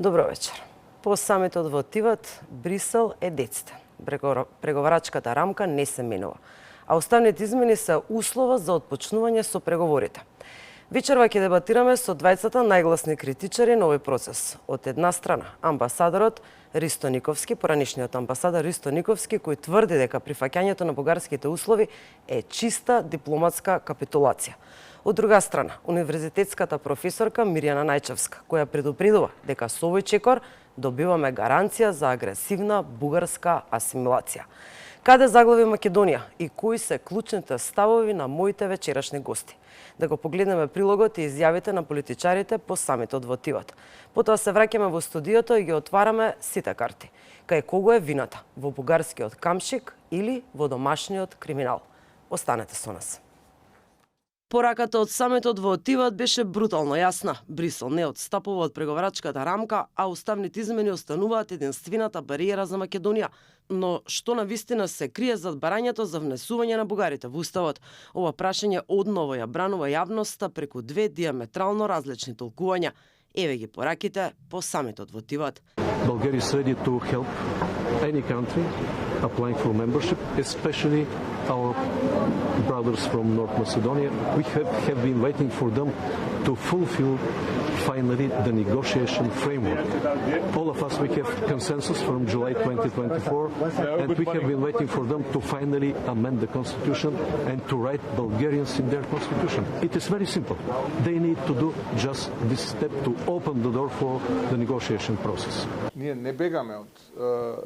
Добро вечер. По самитот во Тиват, Брисел е деците. Преговарачката рамка не се менува, а уставните измени се услова за отпочнување со преговорите. Вечерва ќе дебатираме со двајцата најгласни критичари на овој процес. Од една страна, амбасадорот Ристо Никовски, поранешниот амбасадор Ристо Никовски, кој тврди дека прифаќањето на бугарските услови е чиста дипломатска капитулација. Од друга страна, универзитетската професорка Мирјана Најчевска, која предупредува дека со овој чекор добиваме гаранција за агресивна бугарска асимилација. Каде заглави Македонија и кои се клучните ставови на моите вечерашни гости? Да го погледнеме прилогот и изјавите на политичарите по самитот во Тиват. Потоа се враќаме во студиото и ги отвараме сите карти. Кај кого е вината? Во бугарскиот камшик или во домашниот криминал? Останете со нас. Пораката од самитот во Тиват беше брутално јасна. Брисел не отстапува од преговарачката рамка, а уставните измени остануваат единствената бариера за Македонија. Но што на вистина се крие зад барањето за внесување на бугарите во уставот? Ова прашање одново ја бранува јавноста преку две диаметрално различни толкувања. Еве ги пораките по самитот во Тиват. Bulgaria is ready to help any country applying for membership, especially our brothers from North Macedonia. We have been waiting for them to fulfill finally the negotiation framework. All of us, we have consensus from July 2024, and we have been waiting for them to finally amend the constitution and to write Bulgarians in their constitution. It is very simple. They need to do just this step to open the door for the negotiation process. Ние не бегаме од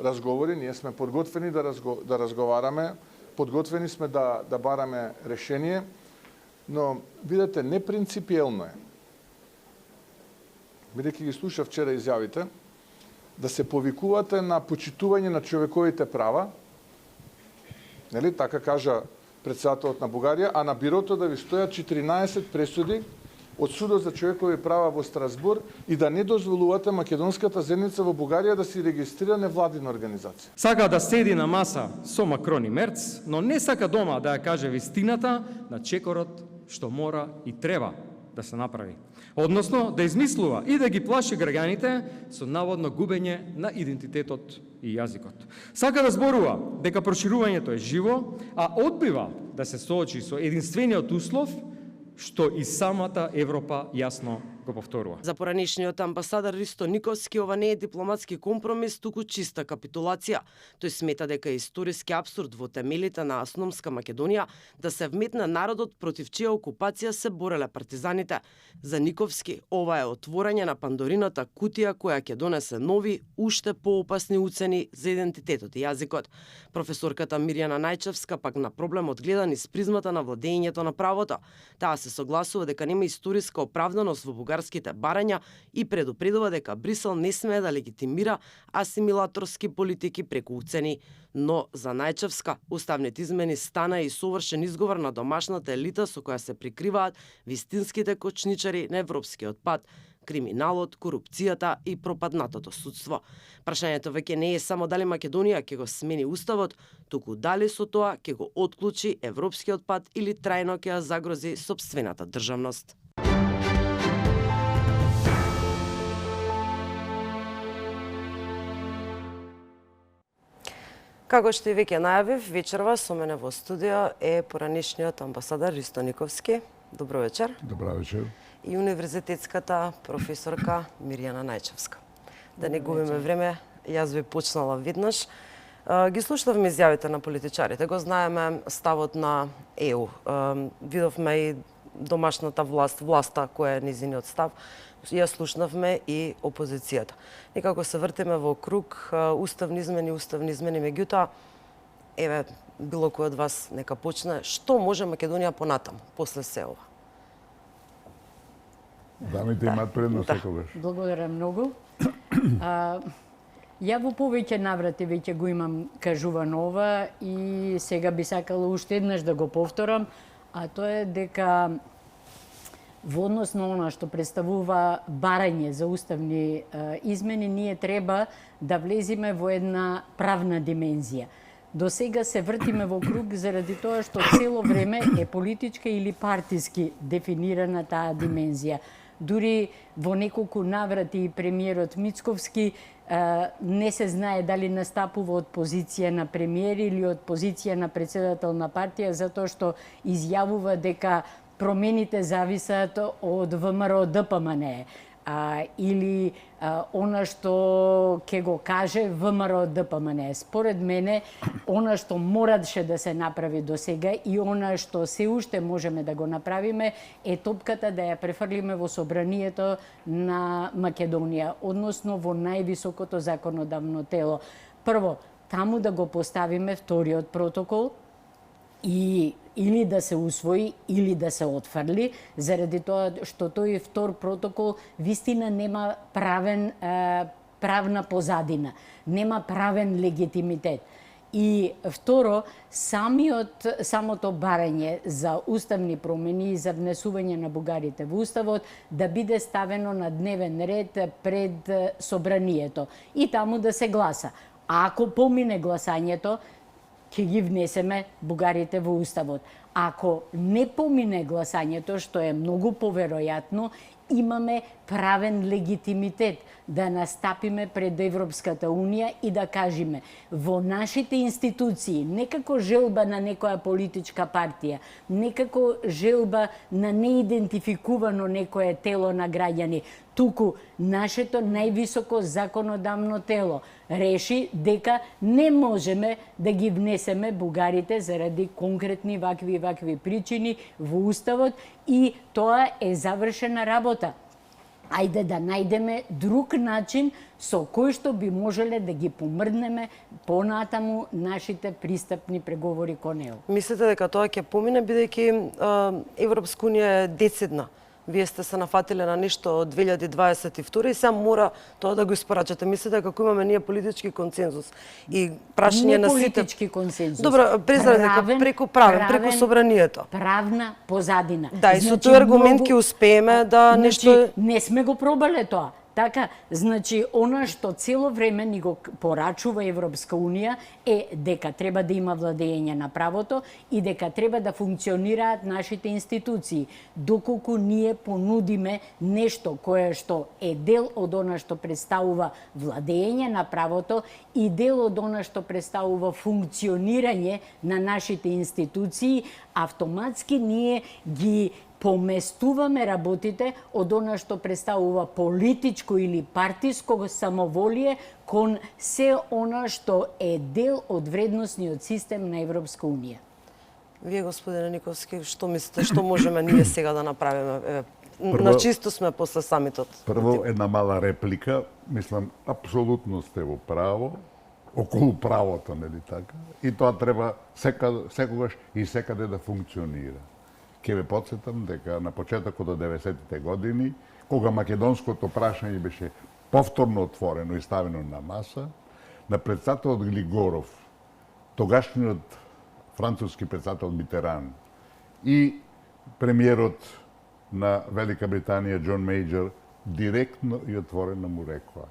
разговори, ние сме подготвени да разговараме, подготвени сме да бараме решение, но видете, непринципиелно е. Бидејќи ги слушав вчера изјавите, да се повикувате на почитување на човековите права, нели, така кажа председателот на Бугарија, а на бирото да ви стојат 14 пресуди од Судот за човекови права во Страсбур и да не дозволувате македонската заедница во Бугарија да си регистрира невладина организација. Сака да седи на маса со Макрон и Мерц, но не сака дома да ја каже вистината на чекорот што мора и треба да се направи. Односно, да измислува и да ги плаши граѓаните со наводно губење на идентитетот и јазикот. Сака да зборува дека проширувањето е живо, а одбива да се соочи со единствениот услов што и самата Европа јасно го повторува. За поранешниот амбасадор Ристо Никовски ова не е дипломатски компромис, туку чиста капитулација. Тој смета дека е историски апсурд во темелите на автономска Македонија да се вметне народот против чија окупација се бореле партизаните. За Никовски ова е отворање на пандорината кутија која ќе донесе нови, уште поопасни уцени за идентитетот и јазикот. Професорката Мирјана Најчевска пак на проблемот гледа низ призмата на владењето на правото. Таа се согласува дека нема историска оправданост во бугарските барања и предупредува дека Брисел не смее да легитимира асимилаторски политики преку уцени. Но за Најчевска уставните измени стана и совршен изговор на домашната елита со која се прикриваат вистинските кочничари на европскиот пат, криминалот, корупцијата и пропаднатото судство. Прашањето веќе не е само дали Македонија ќе го смени уставот, туку дали со тоа ќе го отклучи европскиот пат или трајно ќе ја загрози сопствената државност. Како што и веќе најавив, вечерва со мене во студио е поранешниот амбасадор Ристо Никовски. Добро вечер. Добро вечер. И универзитетската професорка Мирјана Најчевска. Да не губиме време, јас би почнала веднаш. Ги слушавме изјавите на политичарите, го знаеме ставот на ЕУ. Видовме и домашната власта која е низиниот став. Ја слушнавме и опозицијата. Некако се вртиме во круг, уставни измени, меѓутоа, еве, било кој од вас нека почне, што може Македонија понатаму, после се ова? Дамите имаат предност, секогаш. Благодарам многу. Ја во повеќе наврати веќе го имам кажувано ова и сега би сакала уште еднаш да го повторам, а тоа е дека во однос на она што представува барање за уставни измени, ние треба да влеземе во една правна димензија. До сега се вртиме во круг заради тоа што цело време е политичка или партиски дефинирана таа димензија. дури во неколку наврати и премиерот Мицковски не се знае дали настапува од позиција на премиер или од позиција на председател на партија, затоа што изјавува дека промените зависат од ВМРО ДПМН. Или она што ќе го каже ВМРО ДПМН. Според мене, она што мораше да се направи до сега и она што се уште можеме да го направиме е топката да ја префрлиме во собранието на Македонија, односно во највисокото законодавно тело. Прво, таму да го поставиме вториот протокол и или да се усвои, или да се отфрли, заради тоа што тој втор протокол вистина нема правна позадина, нема правен легитимитет. И второ, самото барање за уставни промени и за внесување на бугарите во уставот да биде ставено на дневен ред пред собранието и таму да се гласа. А ако помине гласањето, ќе ги внесеме бугарите во уставот. Ако не помине гласањето, што е многу поверојатно, имаме правен легитимитет да настапиме пред Европската Унија и да кажеме во нашите институции, не како желба на некоја политичка партија, не како желба на неидентификувано некое тело на граѓани, туку нашето највисоко законодавно тело реши дека не можеме да ги внесеме бугарите заради конкретни вакви причини во уставот и тоа е завршена работа. Ајде да најдеме друг начин со кој што би можеле да ги помрднеме понатаму нашите пристапни преговори кон ЕУ. Мислите дека тоа ќе помине бидејќи Европска унија е децидна? Вие сте се нафатиле на нешто од 2022 и сега мора тоа да го испорачате. Мислите како имаме ние политички консензус и прашање на сите политички консензус. Добро, презрade преку собранието. Правна позадина. Да, и со тој аргумент ќе успееме да нешто не сме го пробале тоа. Така, значи, она што цело време ни го порачува Европска Унија е дека треба да има владење на правото и дека треба да функционираат нашите институции. Доколку ние понудиме нешто кое што е дел од она што представува владење на правото и дел од она што представува функционирање на нашите институции, автоматски ние ги поместуваме работите од она што представува политичко или партиско самоволие кон се она што е дел од вредносниот систем на Европска Унија. Вие, господине Никовски, што мислите, што можеме ние сега да направиме? На чисто сме после самитот. Прво, една мала реплика. Мислам, апсолутно сте во право, околу правото, нели така? И тоа треба секогаш и секаде да функционира. Ке ве подсетам дека на почетокот од 90-тите години, кога македонското прашање беше повторно отворено и ставено на маса, на председателот Глигоров, тогашниот француски председател Митеран и премиерот на Велика Британија Џон Мејџор директно и отворено му рекоа: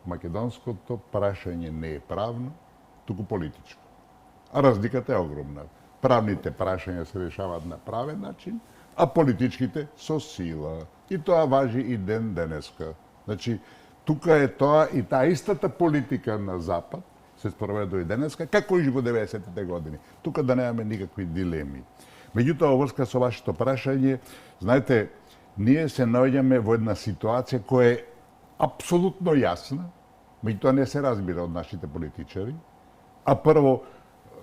македонското прашање не е правно, туку политичко. А разликата е огромна. Правните прашања се решаваат на правен начин, а политичките со сила. И тоа важи и денеска. Значи, тука е тоа и таа истата политика на Запад се спроведува и денеска, како и во 90-тите години. Тука да немаме никакви дилеми. Меѓутоа, во врска со вашето прашање, знаете, ние се наоѓаме во една ситуација која е апсолутно јасна, меѓутоа не се разбира од нашите политичари. А прво,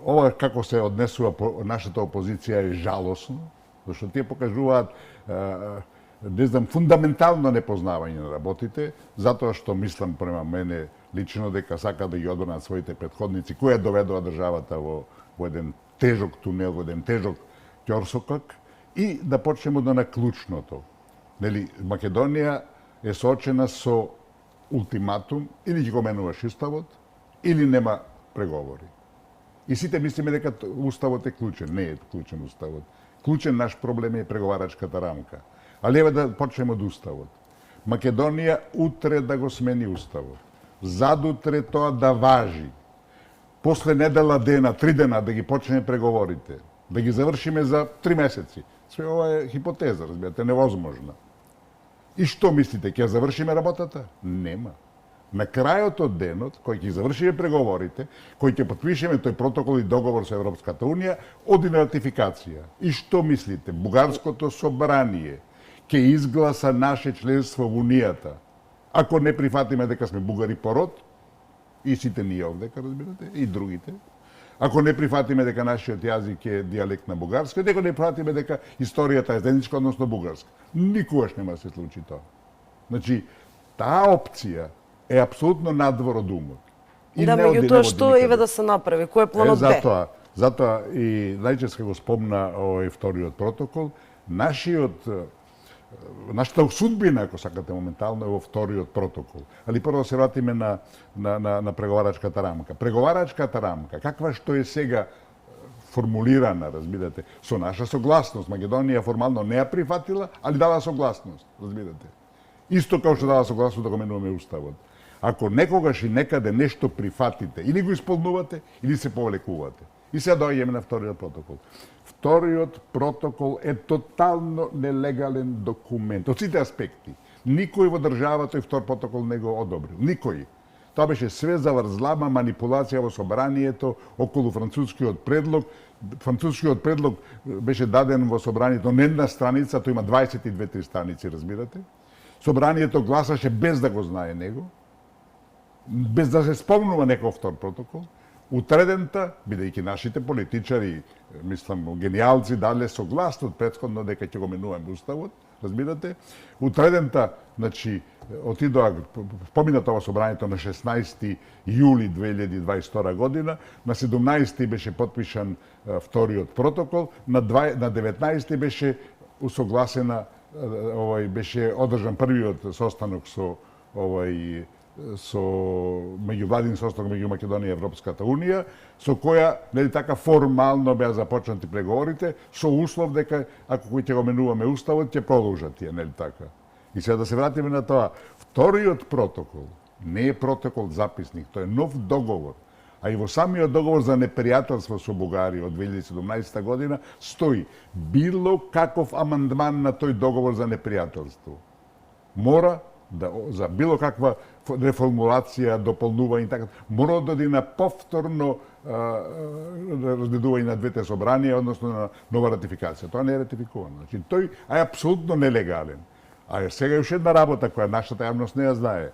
ова како се однесува нашата опозиција е жалосно, зашто тие покажуваат не знам, фундаментално непознавање на работите, затоа што мислам према мене лично дека сака да ги одбранат своите претходници, кои ја доведува државата во еден тежок тунел, во еден тежок ќорсокак и да почнеме да на клучното. Нели, Македонија е соочена со ултиматум, или ги го менуваш уставот, или нема преговори. И сите мислиме дека уставот е клучен. Не е клучен уставот. Клучен наш проблем е преговарачката рамка. Али еве да почнеме од уставот. Македонија утре да го смени уставот. Задутре тоа да важи. После недела дена, 3 дена да ги почнеме преговорите. Да ги завршиме за 3 месеци. Све ова е хипотеза, разбирате, невозможна. И што мислите, ќе завршиме работата? Нема. На крајот од денот, кој ќе завршиме преговорите, кој ќе подпишеме тој протокол и договор со Европската Унија, оди на ратификација. И што мислите? Бугарското собрание ќе изгласа наше членство во Унијата, ако не прифатиме дека сме бугари по род, и сите ние овдека, разбирате, и другите, ако не прифатиме дека нашиот јазик е дијалект на бугарски, дека не прифатиме дека историјата е заедничка, односно бугарска. Никогаш нема да се случи тоа. Значи, таа опција е апсолутно надвор од умот. Да, меѓутоа што еве да се направи? Кој е планот Б? Затоа и најчесто го спомна овој вториот протокол, нашата судбина, ако сакате моментално, е во вториот протокол. Али прво се вратиме на преговарачката рамка. Преговарачката рамка, каква што е сега формулирана, разбирате, со наша согласност. Македонија формално не ја прифатила, али дава согласност, разбирате. Исто како што дава согласност да го менуваме уставот. Ако некогаш и некаде нешто прифатите, или го исполнувате, или се повлекувате. И сега доаѓаме на вториот протокол. Вториот протокол е тотално нелегален документ, од сите аспекти. Никој во државата тој втор протокол не го одобрил. Никој. Тоа беше све заврзлама манипулација во собранието околу францускиот предлог. Францускиот предлог беше даден во собранието на една страница, тој има 22 страници, разбирате. Собранието гласаше без да го знае него, без да се спомнува некој втор протокол. Утредента, бидејќи нашите политичари, мислам, гениалци дале согласност претходно дека ќе го менуваме уставот, разбирате, утредента, значи, отидоа, помина тоа собранието на 16 јули 2022 година, на 17 беше подпишан вториот протокол, на 19 беше усогласена, беше одржан првиот состанок со меѓувладин состанок меѓу Македонија и Европската Унија, со која, нели така, формално беа започнати преговорите, со услов дека, ако кој ќе го менуваме уставот, ќе продолжат тие, нели така. И сега да се вратиме на тоа, вториот протокол не е протокол записник, тоа е нов договор. А и во самиот договор за непријателство со Бугарија од 2017 година стои било каков амандман на тој договор за непријателство мора за било каква реформулација, дополнување и така, мора да оди на повторно разгледување на двете собранија, односно на нова ратификација. Тоа не е ратификувано. Значи, тој е апсолутно нелегален. А сега уште една работа која нашата јавност не ја знае.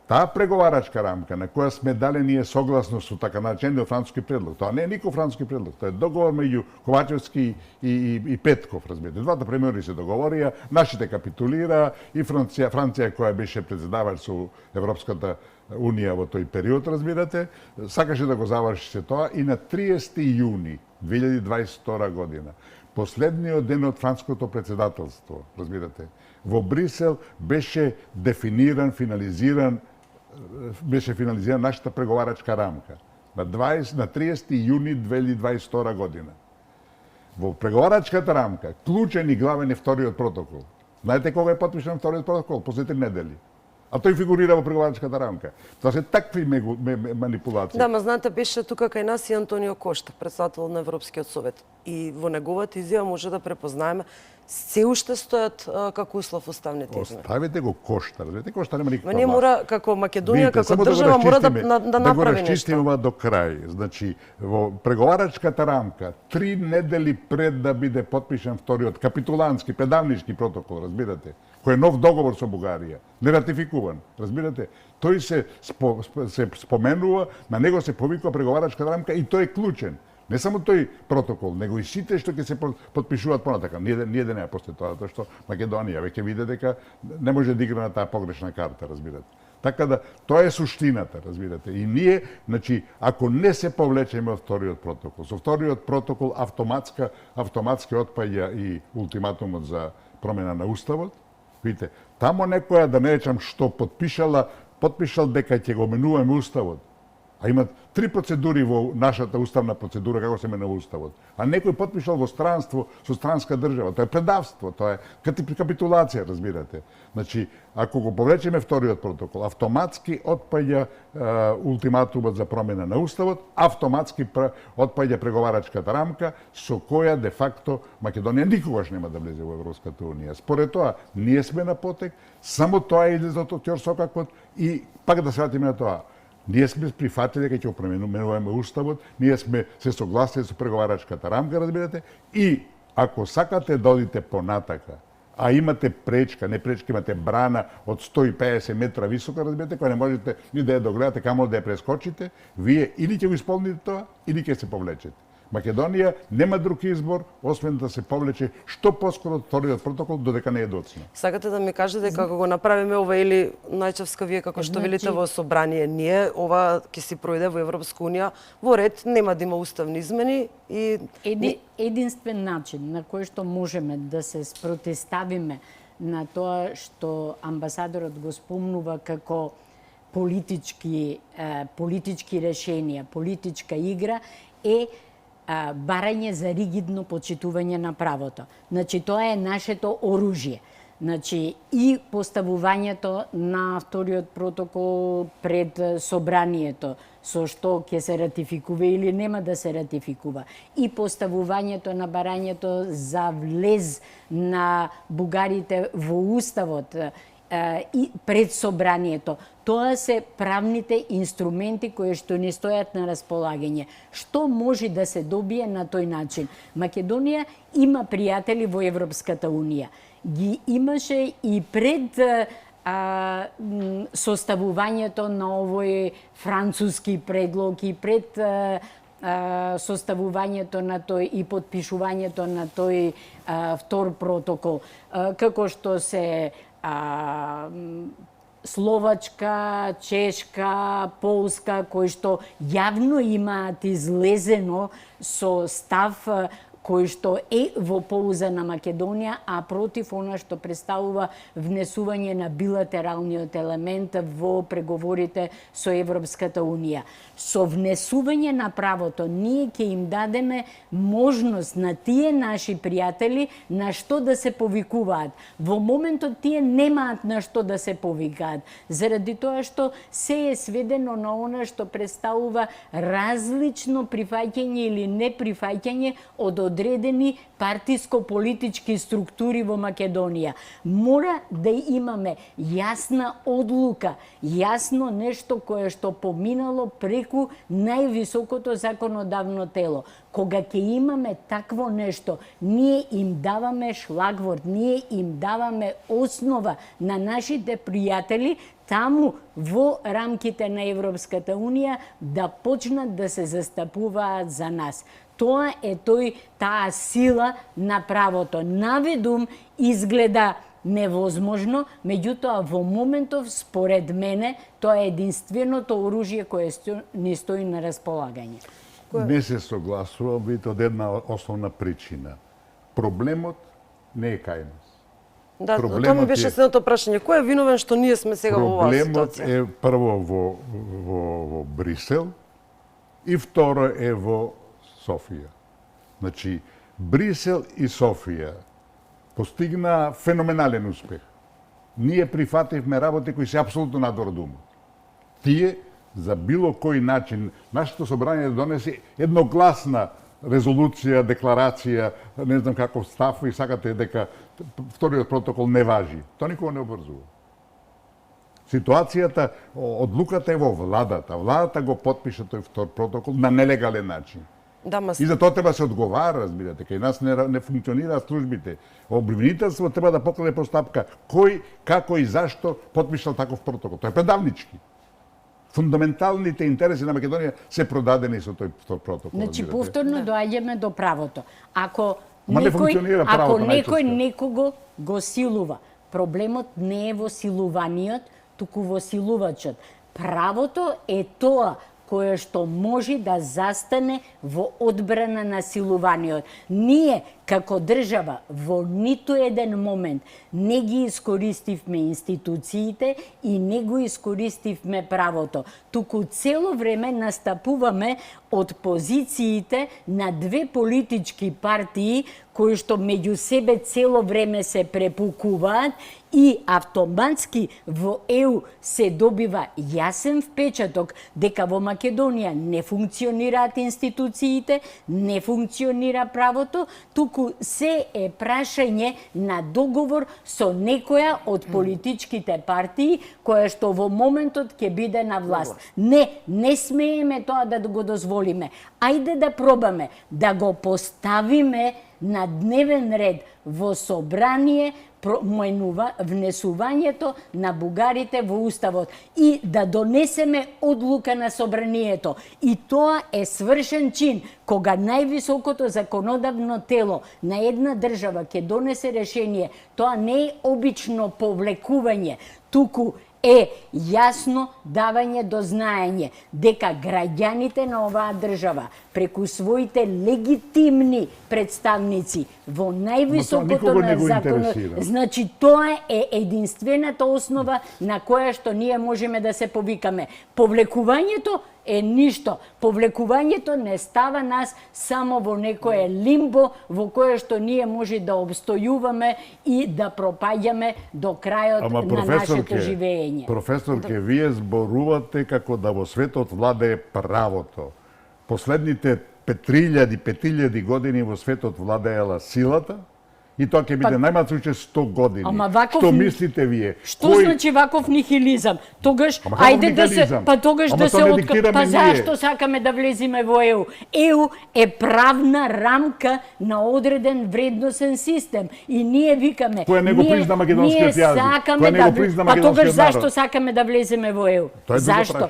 Таа преговарачка рамка на која сме дали ние согласност со така наречениот француски предлог, тоа не е никој француски предлог, тоа е договор меѓу Ковачевски и Петков, разбирате. Двата премиери се договорија, нашите капитулира и Франција која беше председавач со Европската Унија во тој период, разбирате, сакаше да го заврши се тоа и на 30 јуни 2022 година, последниот ден од француското председателство, разбирате, во Брисел беше дефиниран, финализирана нашата преговарачка рамка на 30 јуни 2022 година. Во преговарачката рамка, клучен и главен е вториот протокол. Знаете кога е подпишан вториот протокол? После 3 недели. А тој фигурира во преговарачката рамка. Тоа се такви манипулации. Да, ма знаете, беше тука кај нас и Антонио Кошта, председател на Европскиот совет. И во неговата изјава може да препознаеме се уште стојат како услов уставните измени. Оставете го Кошта, разбирате, Кошта нема никаква власт. Ние мора, како Македонија, како држава, мора да направи нешто. Да го нешто. расчистиме до крај. Значи, во преговарачката рамка, 3 недели пред да биде подпишан вториот капитулански, педавнички протокол, разбирате, кој е нов договор со Бугарија, не ратификуван, разбирате, тој се споменува, на него се повикува преговарачката рамка и тој е клучен. Не само тој протокол, него и сите што ќе се подпишуваат понатака. Ние да не после тоа, затоа што Македонија веќе види дека не може да игра на таа погрешна карта, разбирате. Така да, тоа е суштината, разбирате. И ние, значи, ако не се повлечеме од вториот протокол, со вториот протокол автоматски отпаѓа и ултиматумот за промена на уставот, видите, тамо некоја, да не речам што подпишал дека ќе го менуваме уставот, А имат 3 процедури во нашата уставна процедура, како се менува уставот. А некој потпишал во странство со странска држава. Тоа е предавство, тоа е капитулација, разбирате. Значи, ако го повлечеме вториот протокол, автоматски отпаѓа ултиматумот за промена на уставот, автоматски отпаѓа преговарачката рамка со која де факто Македонија никогаш нема да влезе во Европската унија. Според тоа, ние сме на потек, само тоа е излезот од ќорсокакот и пак да се вратиме на тоа. Ние сме прифатили дека ќе променуваме уставот, ние сме се согласили со преговарачката рамка, разбирате, и ако сакате да одите понатака, а имате пречка, не пречка, имате брана од 150 метра висока, разбирате, која не можете ни да ја догледате, камо да ја прескочите, вие или ќе го исполните тоа, или ќе се повлечете. Македонија нема друг избор, освен да се повлече што поскоро вториот протокол, додека не е доцна. Сакате да ми кажете како го направиме ова или најчевска вие како што велите во собрание, ние ова ќе си пројде во Европска унија во ред, нема да има уставни измени и единствен начин на кој што можеме да се спротиставиме на тоа што амбасадорот го спомнува како политички решенија, политичка игра е барање за ригидно почитување на правото. Значи, тоа е нашето оружје. Значи, и поставувањето на вториот протокол пред собранието, со што ќе се ратификува или нема да се ратификува, и поставувањето на барањето за влез на бугарите во уставот и пред собранието. Тоа се правните инструменти кои што ни стојат на располагање. Што може да се добие на тој начин? Македонија има пријатели во Европската унија. Ги имаше и пред составувањето на овој француски предлог и пред составувањето на тој и подпишувањето на тој втор протокол, како што се Словачка, Чешка, Полска, кои што јавно имаат излезено со став кој што е во полза на Македонија, а против она што представува внесување на билатералниот елемент во преговорите со Европската унија. Со внесување на правото ние ќе им дадеме можност на тие наши пријатели на што да се повикуваат. Во моментот тие немаат на што да се повикаат, заради тоа што се е сведено на она што представува различно прифаќање или неприфаќање од одредени партиско-политички структури во Македонија. Мора да имаме јасна одлука, јасно нешто кое што поминало преку највисокото законодавно тело. Кога ќе имаме такво нешто, ние им даваме шлагворд, ние им даваме основа на нашите пријатели таму во рамките на Европската унија да почнат да се застапуваат за нас. Тоа е таа сила на правото. Наведум изгледа невозможно, меѓутоа во моментов, според мене, тоа е единственото оружје кое ни стои на располагање. Не се согласувам, видите, од една основна причина. Проблемот не е кај нас. Да, тоа ми беше следното прашање. Кој е виновен што ние сме сега во оваа ситуација? Проблемот е прво во Брисел и второ е во Софија. Значи, Брисел и Софија постигна феноменален успех. Ние прифативме работи кои се апсолутно надвор од умот. Тие, за било кој начин, нашето собрание донесе едногласна резолуција, декларација, не знам каков став и сакате дека вториот протокол не важи. Тоа никога не обврзува. Ситуацијата, одлуката е во владата. Владата го потпиша тој втор протокол на нелегален начин. Да, И за тоа треба се одговара, разбирате, кај нас не функционираат службите. Обвинителство треба да покладе постапка кој, како и зашто потпишал таков протокол. Тоа е предавнички. Фундаменталните интереси на Македонија се продадени со тој протокол. Значи, повторно доаѓаме до правото. Ако некој некого го силува, проблемот не е во силуваниот, туку во силувачот. Правото е тоа кое што може да застане во одбрана на силуваниот. Ние како држава во ниту еден момент не ги искористивме институциите и не го искористивме правото. Туку цело време настапуваме од позициите на две политички партии кои што меѓу себе цело време се препукуваат и автоматски во ЕУ се добива јасен впечаток дека во Македонија не функционираат институциите, не функционира правото, туку се е прашање на договор со некоја од политичките партии која што во моментот ќе биде на власт. Не смееме тоа да го дозволиме. Ајде да пробаме да го поставиме на дневен ред во собрание внесувањето на бугарите во Уставот и да донесеме одлука на собранието. И тоа е свршен чин кога највисокото законодавно тело на една држава ќе донесе решение. Тоа не е обично повлекување, туку е јасно давање до знаење дека граѓаните на оваа држава преку своите легитимни представници во највисокото на законот, значи тоа е единствената основа на која што ние можеме да се повикаме. Повлекувањето е ништо. Повлекувањето не става нас само во некое лимбо во кое што ние може да обстојуваме и да пропаѓаме до крајот на нашето живење. Професорке, вие зборувате како да во светот владее правото. Последните 5000 години во светот владеела силата и тоа ќе биде најмалку 100 години. Што мислите вие? Што значи ваков нихилизам? Тогаш ајде да се тогаш да се зашто сакаме да влеземе во ЕУ? ЕУ е правна рамка на одреден вредносен систем и ние викаме кој не го призна македонскиот јазик. Кој не го призна македонскиот народ. Тогаш зашто сакаме да влеземе во ЕУ? Зашто?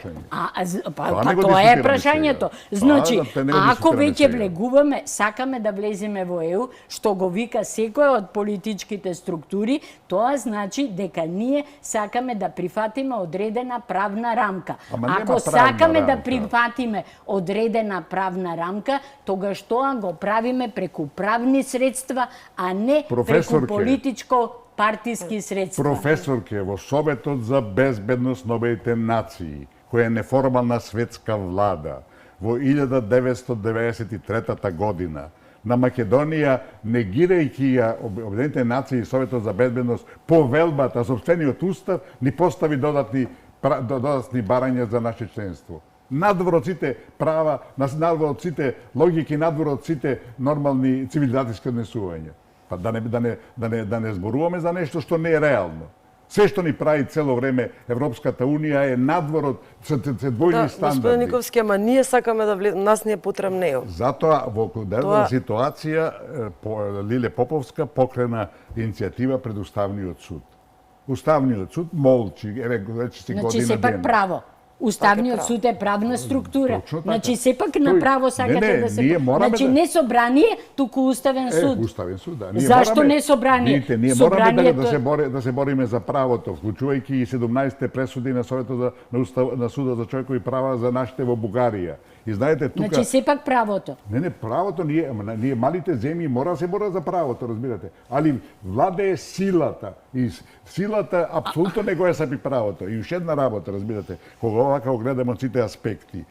Тоа е прашањето. Значи, ако веќе влегуваме, сакаме да влеземе во ЕУ, што го вика секој од политичките структури, тоа значи дека ние сакаме да прифатиме одредена правна рамка. Ако сакаме да прифатиме одредена правна рамка, тогаш тоа го правиме преку правни средства, а не преку политичко партиски средства. Професорке, во Советот за безбедност на Обединетите нации, која е неформална светска влада, во 1993 година, на Македонија, негирајќи ја Обединетите нации и Советот за безбедност, повелбата, собствениот устав, ни постави додатни барања за наше членство. Надвор од сите права, надвор од сите логики, надвор од сите нормални цивилизацијски однесувања. Па да не зборуваме за нешто што не е реално. Се што ни прави цело време Европската Унија е надвор од двојни стандарди. Господин Никовски, ама ние сакаме да влеземе, нас не е потребно ЕУ. Затоа во дадена ситуација Лиле Поповска покрена иницијатива пред Уставниот суд. Уставниот суд молчи, рече си година дена. Значи сепак право. Уставниот суд е правна структура. Значи сепак на право сакате да се... Значи не собрание, туку уставен суд. Уставен суд, да. Зашто не собрание? Ние мораме да се бориме за правото, вклучувајќи и 17 пресуди на Советот на Суда за човекови права за нашите во Бугарија. И знаете тука... Значи сепак правото. Не, правото ние малите земји мора да се борат за правото, разбирате. Али владее силата и силата апсолутно не го е сапи правото. И уште една работа, разбирате, кога овака го гледаме од сите аспекти,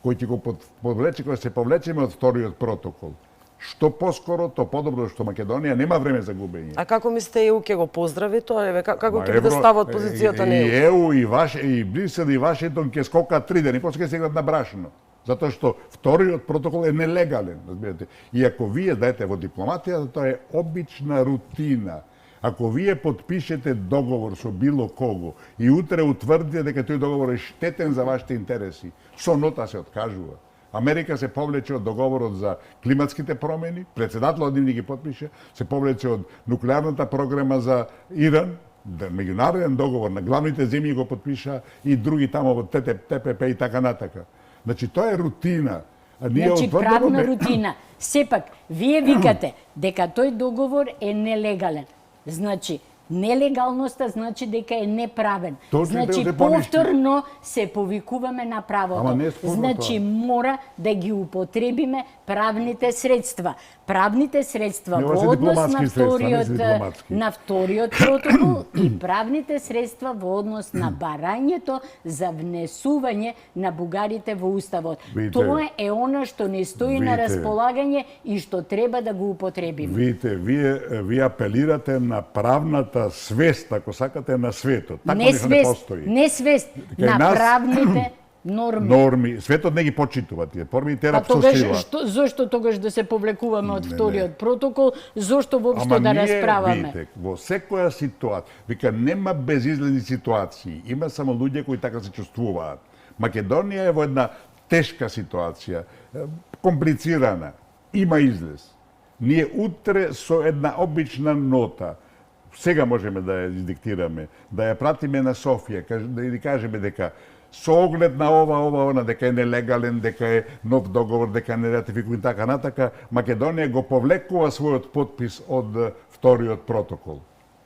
кои ќе го повлече, кога се повлечеме од вториот протокол. Што поскоро, то подобро што Македонија нема време за губење. А како мислите ЕУ ќе го поздрави тоа? Како ќе биде ставот позицијата на ЕУ? И ЕУ и Брисел и Вашингтон ќе скокаат 3 дена, после ќе се играат на брашно. Затоа што вториот протокол е нелегален, разбирате. И ако вие даете во дипломатијата, тоа е обична рутина. Ако вие подпишете договор со било кого и утре утврдите дека тој договор е штетен за вашите интереси, со нота се откажува. Америка се повлече од договорот за климатските промени, председателот нив ги подпише, се повлече од нуклеарната програма за Иран, меѓународен договор на главните земји го подпиша и други тамо од ТПП и така натака. Значи тоа е рутина. Значи правна рутина. Сепак, вие викате дека тој договор е нелегален. Значи, Нелегалноста значи дека е неправен. Точно, Значи да поништи. повторно се повикуваме на Ама правото. не е спорно Значи мора да ги употребиме правните средства. Правните средства Не, ова се во однос дипломатски на средства, не се вториот дипломатски. на вториот протокол и правните средства во однос на барањето за внесување на бугарите во уставот. Видите, Тоа е она што не стои на видите. располагање и што треба да го употребиме. Видите, вие апелирате на правната свест, ако сакате, на светот. Така Не нешто не свест, постои. не свест, Кај на нас- правните норми. Норми, светот не ги почитува тие форми и Па терап со тогаш, сила. зошто тогаш да се повлекуваме од Не, вториот не. протокол, зошто воопшто да расправаме? Видите, во секоја ситуација, вика нема безизлезни ситуации, има само луѓе кои така се чувствуваат. Македонија е во една тешка ситуација, комплицирана, има излез. Ние утре со една обична нота, сега можеме да ја издиктираме, да ја пратиме на Софија, да ја кажеме дека со оглед на ова, дека е нелегален, дека е нов договор, дека не ратификува и така натака, Македонија го повлекува својот подпис од вториот протокол.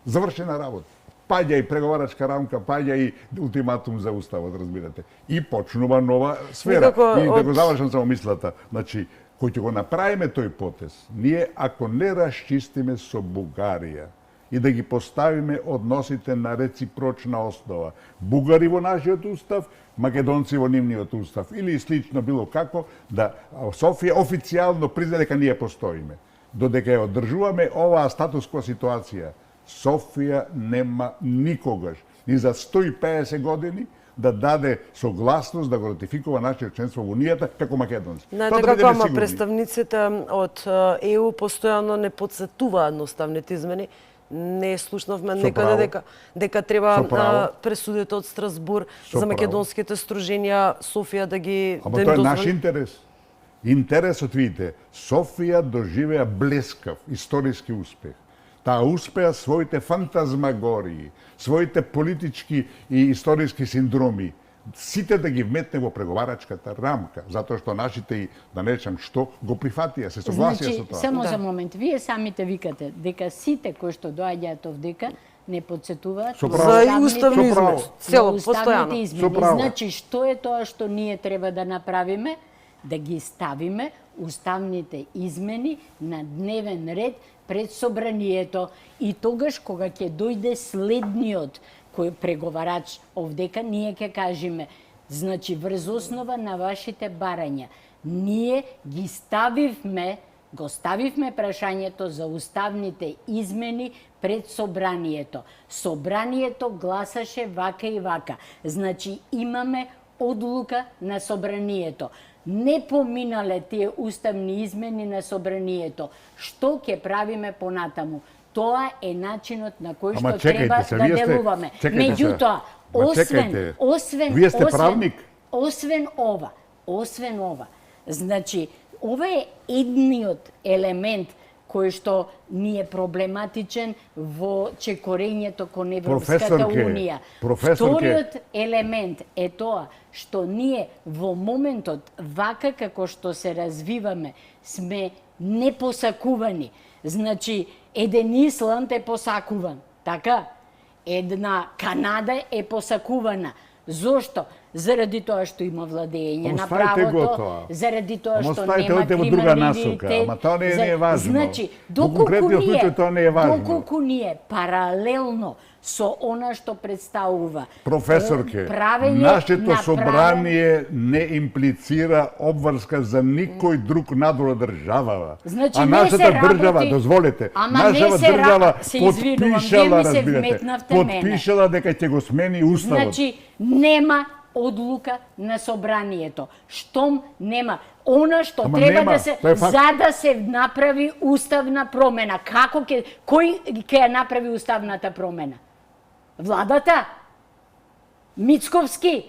Завршена работа. Паѓа и преговарачка рамка, паѓа и ултиматум за уставот, разбирате. И почнува нова сфера. Никако И да го од- завршам само мислата. Значи, кој ќе го направиме тој потез, ние ако не расчистиме со Бугарија и да ги поставиме односите на реципрочна основа, бугари во нашиот устав, македонци во нивниот устав или слично било како, да Софија официјално призна дека ние постоиме. Додека ја одржуваме оваа статус-кво ситуација, Софија нема никогаш, ни за 150 години, да даде согласност да го ратификува нашиот членство во Унијата како македонци. Знаете Тоа да како, бидеме ама сигурни. представниците од ЕУ постојано не потсетуваат на уставните измени. Не слушнавме Со некаде право. дека треба Со право. пресудите од Страсбур Со за право. македонските струженија Софија да ги Ама да им тоа е наш дозволи. интерес. Интересот, видите, Софија доживеа блескав историски успех. Таа успеа своите фантазмагории, своите политички и историски синдроми, сите да ги вметне во преговарачката рамка, затоа што нашите, и да не речам што, го прифатија, се согласија Значи, со тоа. само Да. за момент, вие самите викате дека сите кои што доаѓаат овдека не подсетуваат Со на право. За и уставните- уставни Со право. измени. Цело, на уставните постојано. измени. Со право. Значи, што е тоа што ние треба да направиме? Да ги ставиме уставните измени на дневен ред пред собранието и тогаш кога ќе дојде следниот кој преговарач овдека, ние ќе кажеме, значи врз основа на вашите барања, ние ги го ставивме прашањето за уставните измени пред собранието. Собранието гласаше вака и вака. Значи имаме одлука на собранието. Не поминале тие уставни измени на собранието. Што ќе правиме понатаму? Тоа е начинот на кој Ама што чекајте треба се, да вие сте- делуваме. чекајте се. Меѓутоа, Ма чекајте. Вие сте правник? Освен ова, значи, ова е едниот елемент кој што ни е проблематичен во чекорењето кон Европската Професорке, Унија. професорке. Вториот елемент е тоа што ние во моментот, вака како што се развиваме, сме непосакувани. Значи, еден Исланд е посакуван, така? Една Канада е посакувана. Зошто? Заради тоа што има владење на Оставите го правото, тоа. заради тоа Ама што оставите, нема одите во друга насока, криминалитет. ама тоа не е важно. Значи, Во конкретниот случај тоа не е важно. доколку ние паралелно со она што представува Професорке, правење нашето на собрание не имплицира обврска за никој друг надвор од државава. Значи, а не нашата се држава, работи- дозволете, Ама нашата не се држава се извинувам, вие потпишала, ми се разбирате, вметнавте мене. потпишала дека ќе го смени уставот. Значи, нема одлука на собранието. Штом нема. Она што Ама треба нема, да се, тоа е факт. за да се направи уставна промена. Кој ќе ја направи уставната промена? Владата? Мицковски?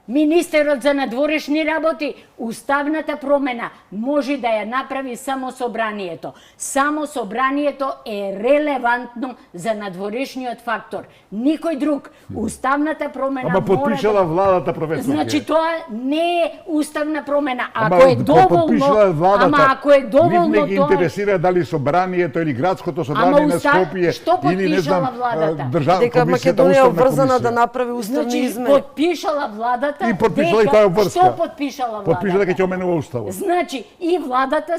Министерот за надворешни работи, уставната промена може да ја направи само собранието. Само собранието е релевантно за надворешниот фактор. Никој друг. Уставната промена Ама подпишала владата, професор. Значи тоа не е уставна промена. Ако Ама е доволно, владата, ама ако е доволно нив не ги тоа интересира дали собранието или градското собрание на Скопје или не знам дека Македонија е обврзана да направи уставни Значи, измени. подпишала владата, И подпишала и дека- таа обврска. Што подпишала владата? Подпишала дека ќе оменува уставот. Значи, и владата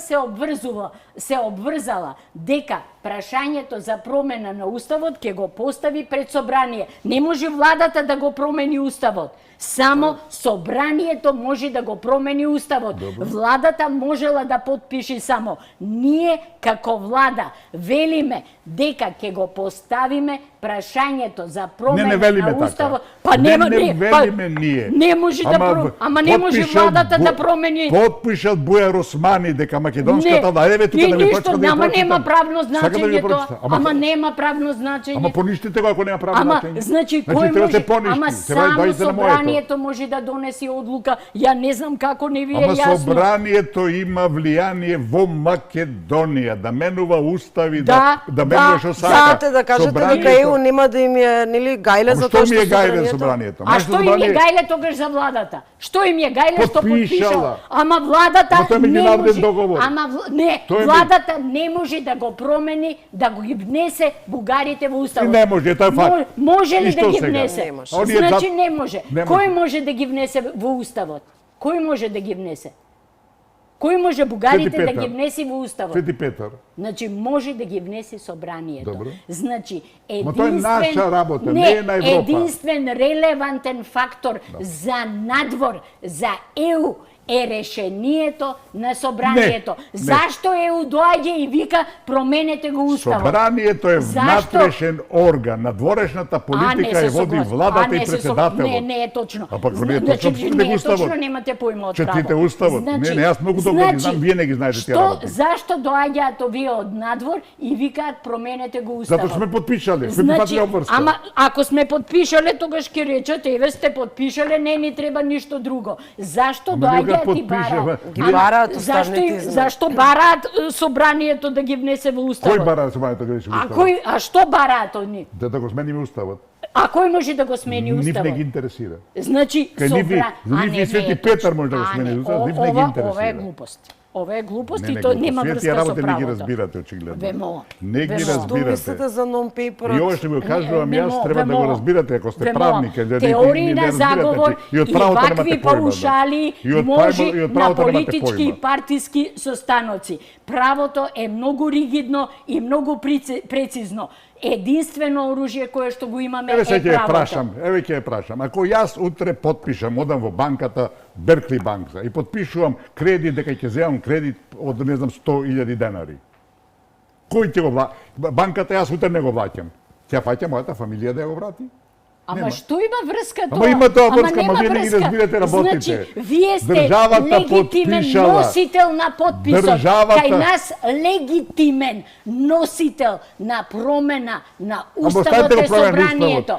се обврзала дека прашањето за промена на уставот ќе го постави пред собрание. Не може владата да го промени уставот. Само собранието може да го промени уставот. Владата можела да подпиши само. Ние како влада велиме дека ќе го поставиме прашањето за промена Не велиме на уставот. така. Па нема не велиме ние. Не може ама не може подпишал владата да промени. Подпишал Бујар Османи дека македонската да еве тука да ви ништо, прочитам да ви ама прочитам. нема правно Сакате да ви значење тоа. прочитам? Ама нема правно значење. Ама поништите го ако нема правно Ама, значење. значи, кој треба може, се поништи, ама треба само дојдете на моето. собранието може да донеси одлука. Ја не знам како не ви е Ама јасно. собранието има влијание во Македонија да менува устави, Да, да менува што сака. Знаете да кажете дека ЕУ нема да им е нели гајле за тоа Што ми е гајле собранието- собранието? А што им е гајле тогаш за владата? Што им е гајле што Потпишала. подпишала? Ама владата Ама тоа е не меѓународен може. договор. Ама не, Тоа е владата не може да го промени, да го ги внесе бугарите во уставот. И не може, тоа е факт. Може И ли што да ги сега? внесе? Не може. Оние Значи зад- не може. Не Кој може. може да ги внесе во уставот? Кој може да ги внесе? Кој може бугарите Свети да Петар. ги внеси во уставот? Свети Петар. Значи може да ги внеси собранието. Добро. Значи Ма тоа е наша работа, не е на Европа. единствен релевантен фактор за надвор, за ЕУ е решението на собранието. Не. Зашто ЕУ доаѓа и вика променете го уставот? Собранието е Зашто? внатрешен орган. Надворешната политика е води владата и председателот. Не е точно. А пак не е точно, четите не е уставот. точно, немате појма од право. Четите уставот. Не, јас многу добро ги знам, вие не ги знаете тие работи. Зашто доаѓаат овие од надвор и викаат променете го уставот? Затоа сме подпишале, сме Значи, прифатили обврска. ама ако сме подпишале, тогаш ќе речат, еве сте подпишале, не ни треба ништо друго. Зашто Ама ние доаѓаат и подпишеме. бараат? Ги бараат Зашто уставните им- измени. Зашто бараат собранието да ги внесе во уставот? Кој бара собранието да го А уставот? а што бараат они? Да го смениме уставот. А кој може да го смени Нив уставот? не ги интересира. Значи, Кај нив и- за нив не, и не Свети е Петар точно. може да го А, смени не, уставот, нив не ги ова е интересира. глупост. Ова е глупост Не, и не, тоа глупост. нема Вие тие врска со работи не ги правото. разбирате очигледно. Вемо. Не ги Вемо. Што разбирате. мислите за нон-пейперот? И ова што го кажувам Не, јас, треба да го разбирате ако сте правник. Теории на заговор и вакви паушали може на политички и партиски состаноци. Правото е многу ригидно и многу прецизно. Единствено оружје кое што го имаме Еве се е ќе ја правото. прашам, еве ќе ја прашам. Ако јас утре подпишам, одам во банката Беркли банка и подпишувам кредит дека ќе земам кредит од не знам 100.000 денари. Кој ќе го банката јас утре не го враќам. Ќе фаќа мојата фамилија да ја го врати? Ама Нема. што има врска тоа? Ама има тоа врска, ама нема вие не ги врска. разбирате работите. Значи, вие сте Државата легитимен подпишала. носител на подписот. Државата- Кај нас легитимен носител на промена на Ама уставот оставете е го промена собранието.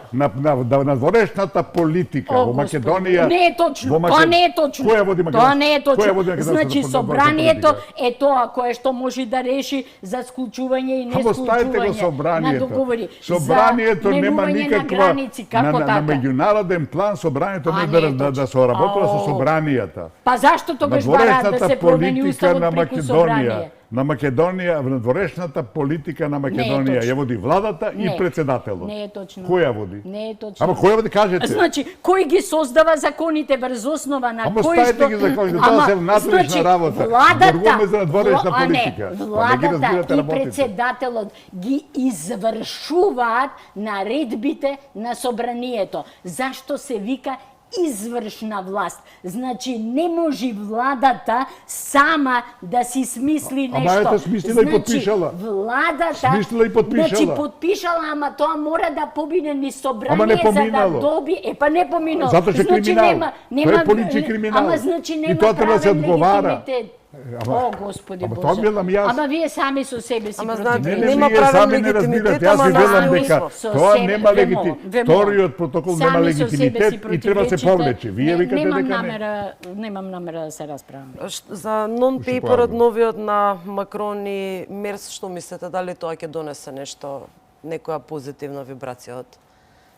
на дворешната политика О, во Господи, Македонија. Не е точно. во Тоа не е точно. Која води Тоа не е Која точно. води македонската Значи политика? собранието е тоа кое што може да реши за склучување и Ама оставете го несклучување на собранието. договори. Собранието за нема менување никаква на граници, како на така? меѓународен план собранието А, може не е да точно. соработува со Ау. собранијата. Па зашто тогаш бараат да се промени уставот преку Македонија, собрание? на Македонија, на дворешната политика на Македонија точно. ја води владата и Не. председателот. Не е точно. Кој ја води? Не е точно. Ама кој ја води, кажете? Значи, кој ги создава законите врз основа на Ама кој ставете што... ги законите, тоа се внатрешна работа. Владата, Зборуваме за надворешна а не, политика. Па не ги владата разбирате и работите. председателот ги извршуваат наредбите на собранието. Зашто се вика извршна власт. Значи не може владата сама да си смисли Ама нешто. ете, смислила и подпишала. Владата Смислила и подпишала. Значи подпишала, ама тоа мора да помине ни собрание Ама не за да поминало. доби. Па не поминало. Затоа што е Значи криминал. нема Тоа е политички криминал. Ама значи И нема тоа треба да се правен одговара. легитимитет. О, Господи ама тоа Боже. велам јас. Ама вие сами со себе си Ама противници. знаете, нема вие правен сами не легитимитет, разбирате. Јас ама ви нас велам не дека усво. Со тоа себе- нема ве легитимитет. молам, ве Вториот протокол нема Сами со себе си легитимитет и треба се противречите. повлече. Вие викате Немам дека не. немам намера да се расправам. За нон-пейперот новиот на Макрон и Мерц, што мислите, дали тоа ќе донесе нешто, некоја позитивна вибрација од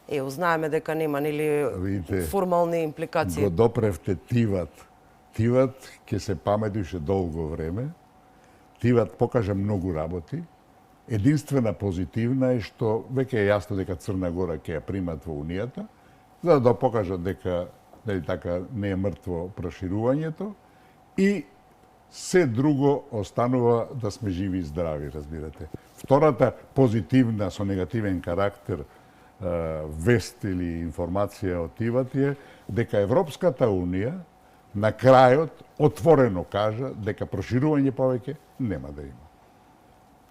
ЕУ? Знаеме дека нема нели Видите, формални импликации. Го допревте Тиват. Тиват ќе се памети уште долго време. Тиват покажа многу работи. Единствена позитивна е што веќе е јасно дека Црна Гора ќе ја примат во Унијата, за да покажат дека нели така не е мртво проширувањето и се друго останува да сме живи и здрави, разбирате. Втората позитивна со негативен карактер вест или информација од Тиват е дека Европската Унија на крајот отворено кажа дека проширување повеќе нема да има.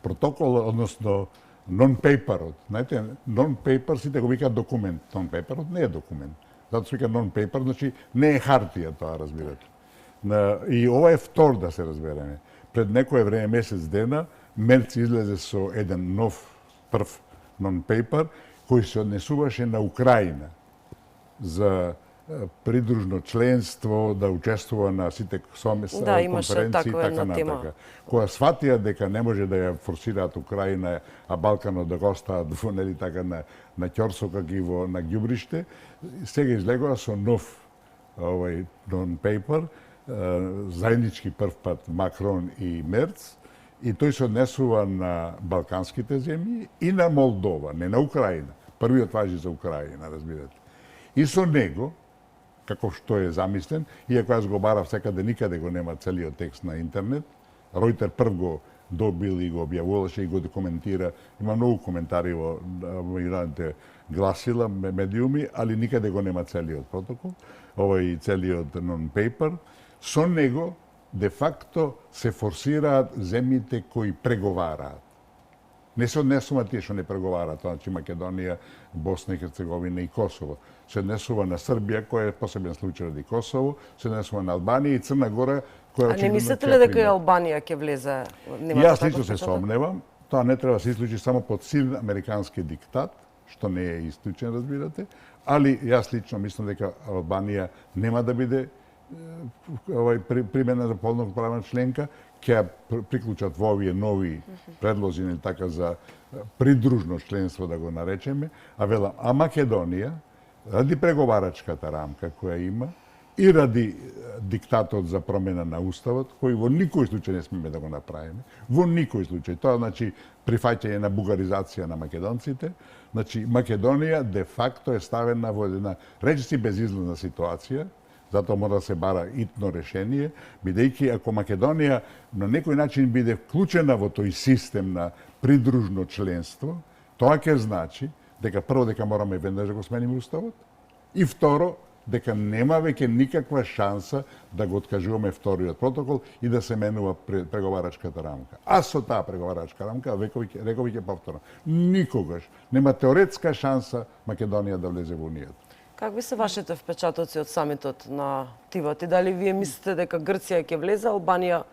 Протокол, односно non-paperот, знаете, non-paper сите го викаат документ, non-paperот не е документ. Затоа се вика non-paper, значи не е хартија тоа, разбирате. И ова е втор, да се разбереме. Пред некое време, месец дена, Мерц излезе со еден нов прв non-paper кој се однесуваше на Украина за придружно членство, да учествува на сите конференции и така натака. Кога сватија дека не може да ја форсираат Украина, а Балканот да го остават во нели така на ќорсока ги на ѓубриште, сега излегува со нов овај non-paper, заеднички прв пат Макрон и Мерц, и тој се однесува на балканските земји и на Молдова, не на Украина. Првиот важи за Украина, разбирате. И со него, како што е замислен, иако јас го барав секаде, никаде го нема целиот текст на интернет, Ройтер прв го добил и го објавуваше и го документира. Има многу коментари во меѓународните гласила, медиуми, али никаде го нема целиот протокол, овој целиот non-paper. Со него, де факто, се форсираат земјите кои преговараат. Не се однесува тие што не преговараат, значи Македонија, Босна и Херцеговина и Косово. Се однесува на Србија, која е посебен случај ради Косово, се однесува на Албанија и Црна Гора, која А не мислите ли дека и Албанија ќе влезе? Јас лично се сомневам, тоа не треба да се исклучи само под силен американски диктат, што не е исклучен, разбирате, али јас лично мислам дека Албанија нема да биде примена за полноправна членка, ќе приклучат во овие нови предлози, не така за придружно членство да го наречеме, а Македонија, ради преговарачката рамка која има и ради диктатот за промена на уставот, кој во никој случај не смеме да го направиме, во никој случај, тоа значи прифаќање на бугаризација на македонците, значи Македонија де факто е ставена во една речиси безизлазна ситуација, затоа мора да се бара итно решение, бидејќи ако Македонија на некој начин биде вклучена во тој систем на придружно членство, тоа ќе значи дека прво дека мораме веднаш да го смениме уставот и второ дека нема веќе никаква шанса да го откажуваме вториот протокол и да се менува преговарачката рамка. А со таа преговарачка рамка, реков ќе повторно, никогаш нема теоретска шанса Македонија да влезе во Унијата. Какви се вашите впечатоци од самитот на Тиват и дали вие мислите дека Грција ќе влезе, Албанија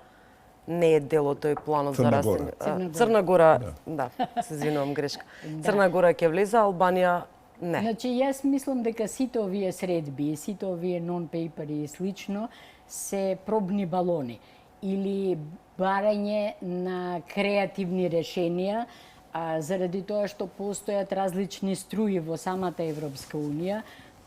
не е дел од тој планот за растење? Црна Гора, да, се извинувам грешка. Црна Гора ќе влезе, Албанија не. Значи, јас мислам дека сите овие средби, сите овие non-пейпери и слично се пробни балони или барање на креативни решенија, заради тоа што постојат различни струи во самата Европска Унија,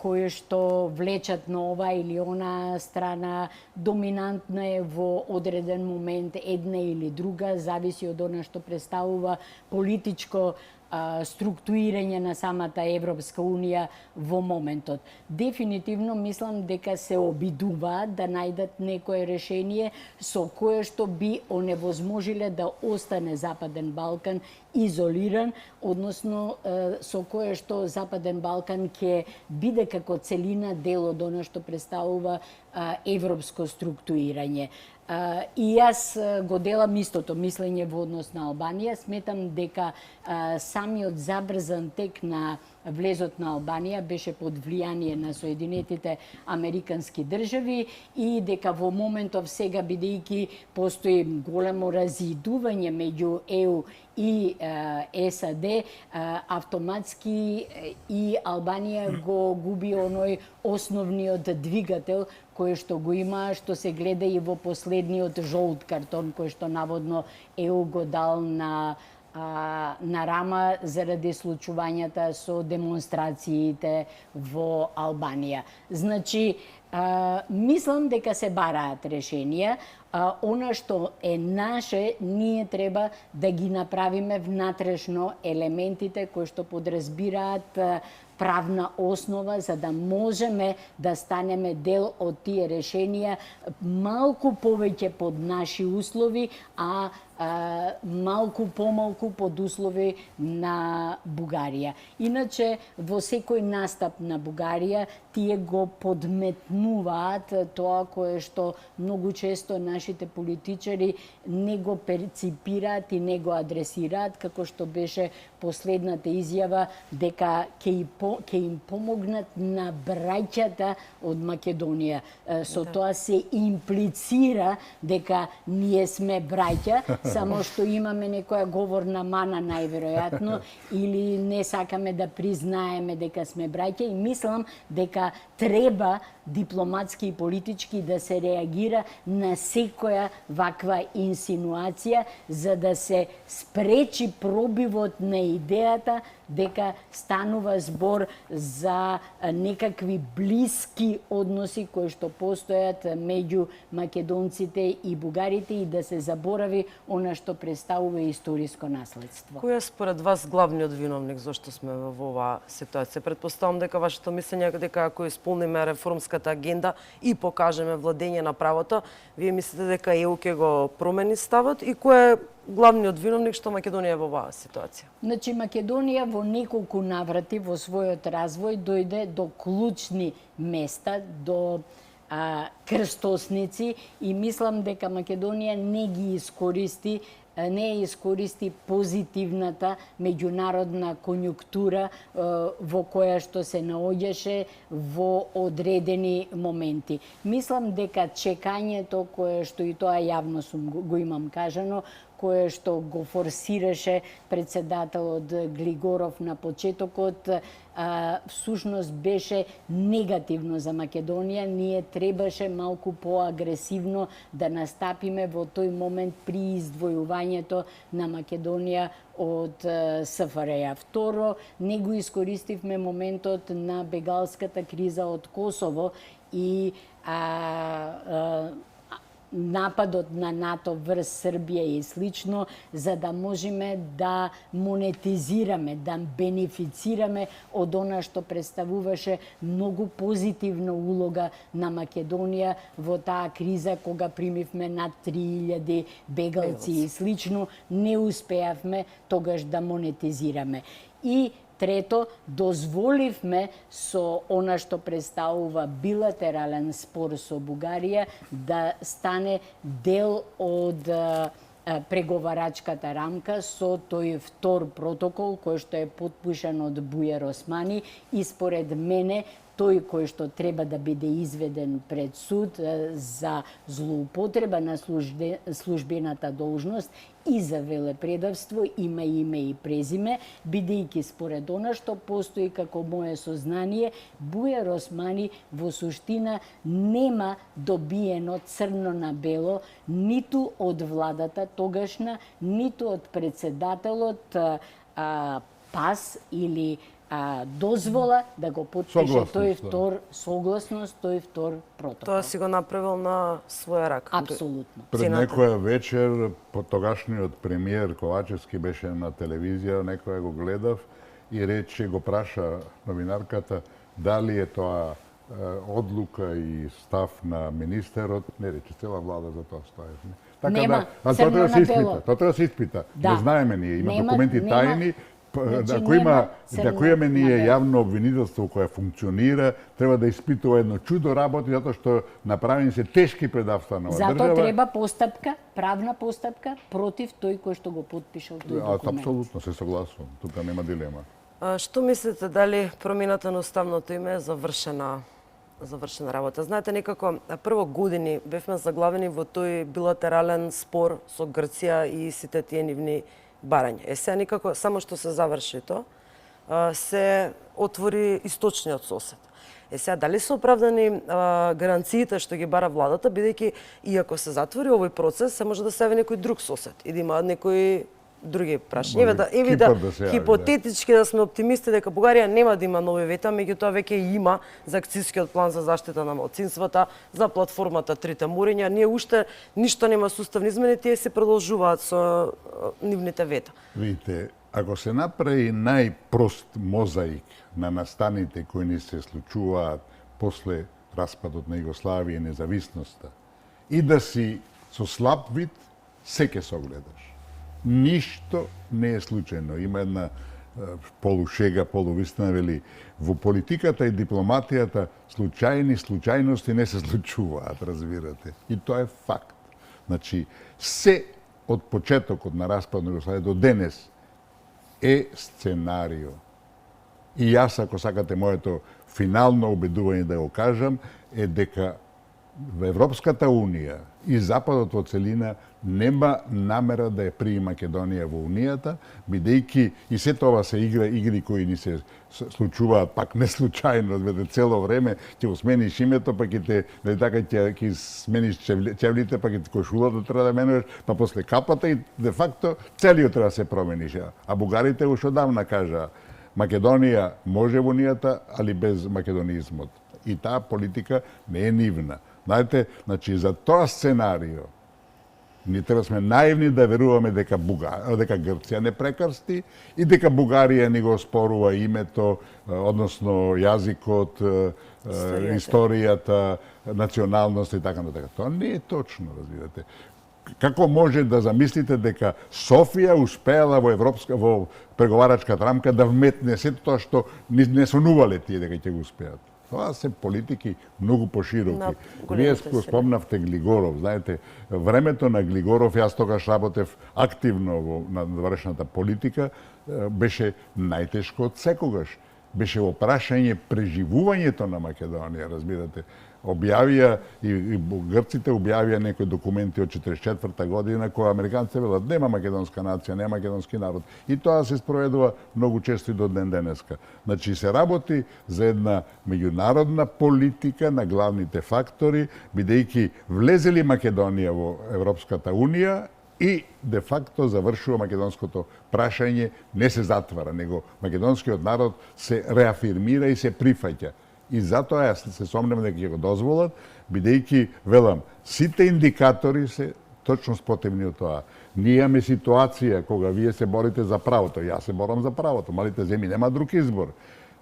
кои што влечат на ова или она страна, доминантна е во одреден момент една или друга, зависи од она што представува политичко структурирање на самата Европска Унија во моментот. Дефинитивно мислам дека се обидуваат да најдат некое решение со кое што би оневозможиле да остане Западен Балкан изолиран, односно со кое што Западен Балкан ќе биде како целина дел од она што представува европско структурирање. И јас го делам истото мислење во однос на Албанија. Сметам дека самиот забрзан тек на влезот на Албанија беше под влијание на Соединетите Американски држави и дека во моментов сега, бидејќи постои големо разидување меѓу ЕУ и САД, автоматски и Албанија го губи оној основниот двигател кој што го има, што се гледа и во последниот жолт картон кој што наводно ЕУ го дал на Рама заради случувањата со демонстрациите во Албанија. Значи, мислам дека се бараат решенија. Она што е наше, ние треба да ги направиме внатрешно елементите кои што подразбираат правна основа за да можеме да станеме дел од тие решенија малку повеќе под наши услови, а малку помалку под услови на Бугарија. Иначе, во секој настап на Бугарија, тие го подметнуваат тоа кое што многу често нашите политичари не го перципираат и не го адресираат, како што беше последната изјава дека ќе им помогнат на браќата од Македонија. Со тоа се имплицира дека ние сме браќа, само што имаме некоја говорна мана најверојатно или не сакаме да признаеме дека сме браќа и мислам дека треба дипломатски и политички да се реагира на секоја ваква инсинуација за да се спречи пробивот на идејата дека станува збор за некакви блиски односи кои што постојат меѓу македонците и бугарите и да се заборави она што представува историско наследство. Кој е според вас главниот виновник зашто сме во оваа ситуација? Претпоставам дека вашето мислење е дека ако исполниме реформската агенда и покажеме владење на правото, вие мислите дека ЕУ ќе го промени ставот и кој е главниот виновник што Македонија е во оваа ситуација? Значи, Македонија во неколку наврати во својот развој дојде до клучни места, до крстосници и мислам дека Македонија не искористи позитивната меѓународна конјунктура во која што се наоѓаше во одредени моменти. Мислам дека чекањето кое што и тоа јавно го имам кажано, кое што го форсираше председателот Глигоров на почетокот, всушност беше негативно за Македонија. Ние требаше малку поагресивно да настапиме во тој момент при издвојувањето на Македонија од СФРЈ. Второ, не го искористивме моментот на бегалската криза од Косово и нападот на НАТО врз Србија и слично, за да можеме да монетизираме, да бенефицираме од она што представуваше многу позитивна улога на Македонија во таа криза кога примивме над 3000 бегалци и слично, не успеавме тогаш да монетизираме. И трето, дозволивме со она што представува билатерален спор со Бугарија да стане дел од преговарачката рамка со тој втор протокол кој што е потпишан од Бујар Османи и според мене тој кој што треба да биде изведен пред суд за злоупотреба на службената должност и за велепредавство има име и презиме, бидејќи според она што постои како мое сознание, Бујар Османи во суштина нема добиено црно на бело ниту од владата тогашна, ниту од председателот пас или дозвола да го потпише тој втор согласност, тој втор протокол. Тоа си го направил на своја рака. Апсолутно. Пред некоја вечер, тогашниот премиер Ковачевски беше на телевизија, некоја го гледав и рече, го праша новинарката дали е тоа одлука и став на министерот, не рече, цела влада за тоа стои. Така нема, тоа треба да се испита, тоа треба да се испита. Не знаеме ние, има документи тајни, ако имаме ние јавно обвинителство кое функционира, треба да испитува едно чудо работи, затоа што направени се тешки предавства на држава. Затоа треба постапка, правна постапка против тој кој што го потпишал тој документ. Апсолутно се согласувам, тука нема дилема. Што мислите, дали промената на уставното име е завршена работа? Знаете, некако прво години бевме заглавени во тој билатерален спор со Грција и сите тие нивни барања. Сега никако, само што се заврши тоа, се отвори источниот сосед. Сега, дали се оправдани гаранциите што ги бара владата, бидејќи и ако се затвори овој процес, се може да се јави некој друг сосед и да има некои други прашања. Еве да хипотетички да сме оптимисти дека Бугарија нема да има нови вета, меѓутоа веќе има за акцијскиот план за заштита на малцинствата, за платформата Трите мориња. Ние уште ништо нема суставни измени, тие се продолжуваат со нивните вета. Видите, ако се направи најпрост мозаик на настаните кои ни се случуваат после распадот на Југославија и независноста, и да си со слаб вид, се ќе согледаш. Ништо не е случајно. Има една полушега, полувистина, вели, во политиката и дипломатијата случајности не се случуваат, разбирате. И тоа е факт. Значи, се од почетокот на распад на Југославија до денес е сценарио. И јас, ако сакате, моето финално убедување да го кажам, е дека Европската Унија и Западот во целина нема намера да ја прими Македонија во Унијата, бидејќи и се тоа се игри кои ни се случуваат пак не случајно, разберете, цело време ќе го смениш името, па ќе смениш чевлите, па ќе кошулата треба да менуваш, па после капата и де факто целиот треба да се промениш. А бугарите уште одавна кажа Македонија може во Унијата, али без македонизмот. И таа политика не е нивна. Знаете, значи, за тоа сценарио, ние треба сме наивни да веруваме дека Грција не прекрсти и дека Бугарија ни го спорува името, односно јазикот, историјата, националност и така натака. Тоа не е точно, разбирате. Како може да замислите дека Софија успеала во преговарачката рамка да вметне сето тоа што не сонувале тие дека ќе го успеат? Тоа се политики многу пошироки. Вие спомнавте Глигоров, знаете, времето на Глигоров, јас тогаш работев активно во надвршната политика, беше најтешко од секогаш. Беше во прашање преживувањето на Македонија, разбирате. Објавија и грците објавија некои документи од 44-та година кои американците велат нема македонска нација, нема македонски народ. И тоа се спроведува многу често и до ден денеска. Значи се работи за една меѓународна политика на главните фактори, бидејќи влезели Македонија во Европската Унија и де факто завршува македонското прашање, не се затвара, него македонскиот народ се реафирмира и се прифаќа. И затоа јас се сомневам дека ќе го дозволат, бидејќи, велам, сите индикатори се точно спротивни од тоа. Ние имаме ситуација кога вие се борите за правото, јас се борам за правото, малите земји нема друг избор.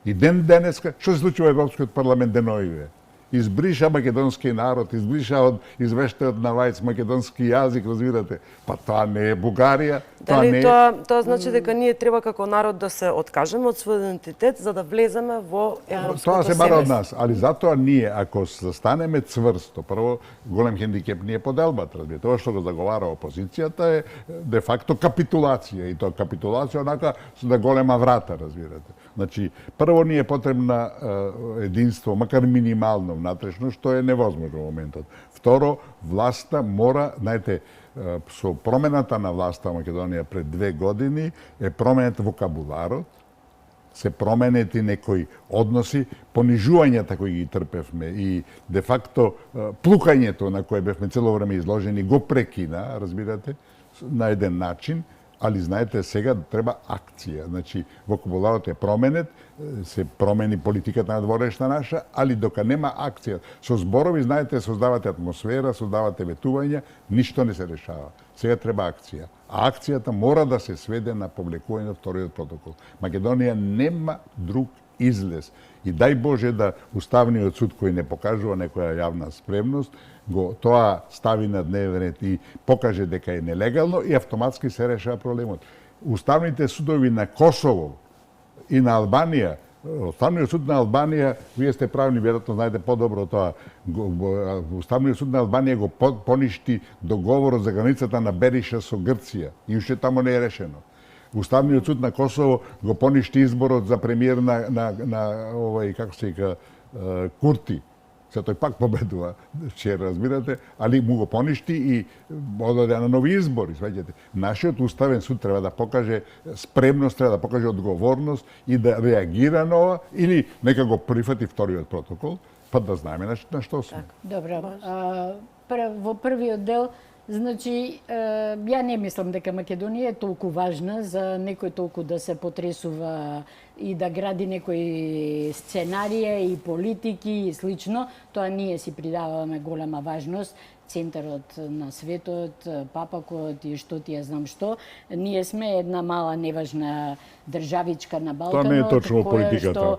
И ден денеска, што се случува во Европскиот парламент деноиве? Избриша македонски народ, избриша од извештајот на Вајц македонски јазик, разбирате. Па тоа не е Бугарија, тоа не е... Тоа значи дека ние треба како народ да се откажеме од свој идентитет за да влеземе во европското Тоа се бара од нас, али затоа ние, ако застанеме цврсто, прво, голем хендикеп ни е поделбата, разбирате. Тоа што го заговара опозицијата е де факто капитулација, и тоа капитулација онака на голема врата, разбирате. Значи, прво ни е потребна единство, макар минимално внатрешно, што е невозможно во моментот. Второ, власта мора, знаете, со промената на власта во Македонија пред 2 години е променет вокабуларот, се променети некои односи, понижувањата кои ги трпевме и де факто плукањето на кое бевме цело време изложени го прекина, разбирате, на еден начин, али знаете сега треба акција. Значи вокабуларот е променет, се промени политиката на дворешна наша, али дока нема акција, со зборови знаете создавате атмосфера, создавате ветувања, ништо не се решава. Сега треба акција. А акцијата мора да се сведе на повлекување на вториот протокол. Македонија нема друг излез. И дај Боже да Уставниот суд кој не покажува некоја јавна спремност, го тоа стави на дневен ред и покаже дека е нелегално и автоматски се решава проблемот. уставните судови на Косово и на Албанија, Уставниот суд на Албанија, вие сте правни, веројатно знаете подобро тоа, Уставниот суд на Албанија го поништи договорот за границата на Бериша со Грција и уште тамо не е решено. Уставниот суд на Косово го поништи изборот за премиер на овој, како се вика, Курти. Се тој пак победува, че разбирате, али му го поништи и одаде на нови избори, свеќате. Нашиот уставен суд треба да покаже спремност, треба да покаже одговорност и да реагира на ова, или нека го прифати вториот протокол, па да знаеме на што сме. Добро, во првиот дел, значи, ја не мислам дека Македонија е толку важна за некој толку да се потресува и да гради некои сценарија и политики и слично. Тоа ние си придаваме голема важност. Центарот на светот, папакот и што ти ја знам што. Ние сме една мала неважна државичка на Балканот. Тоа не е точно политиката.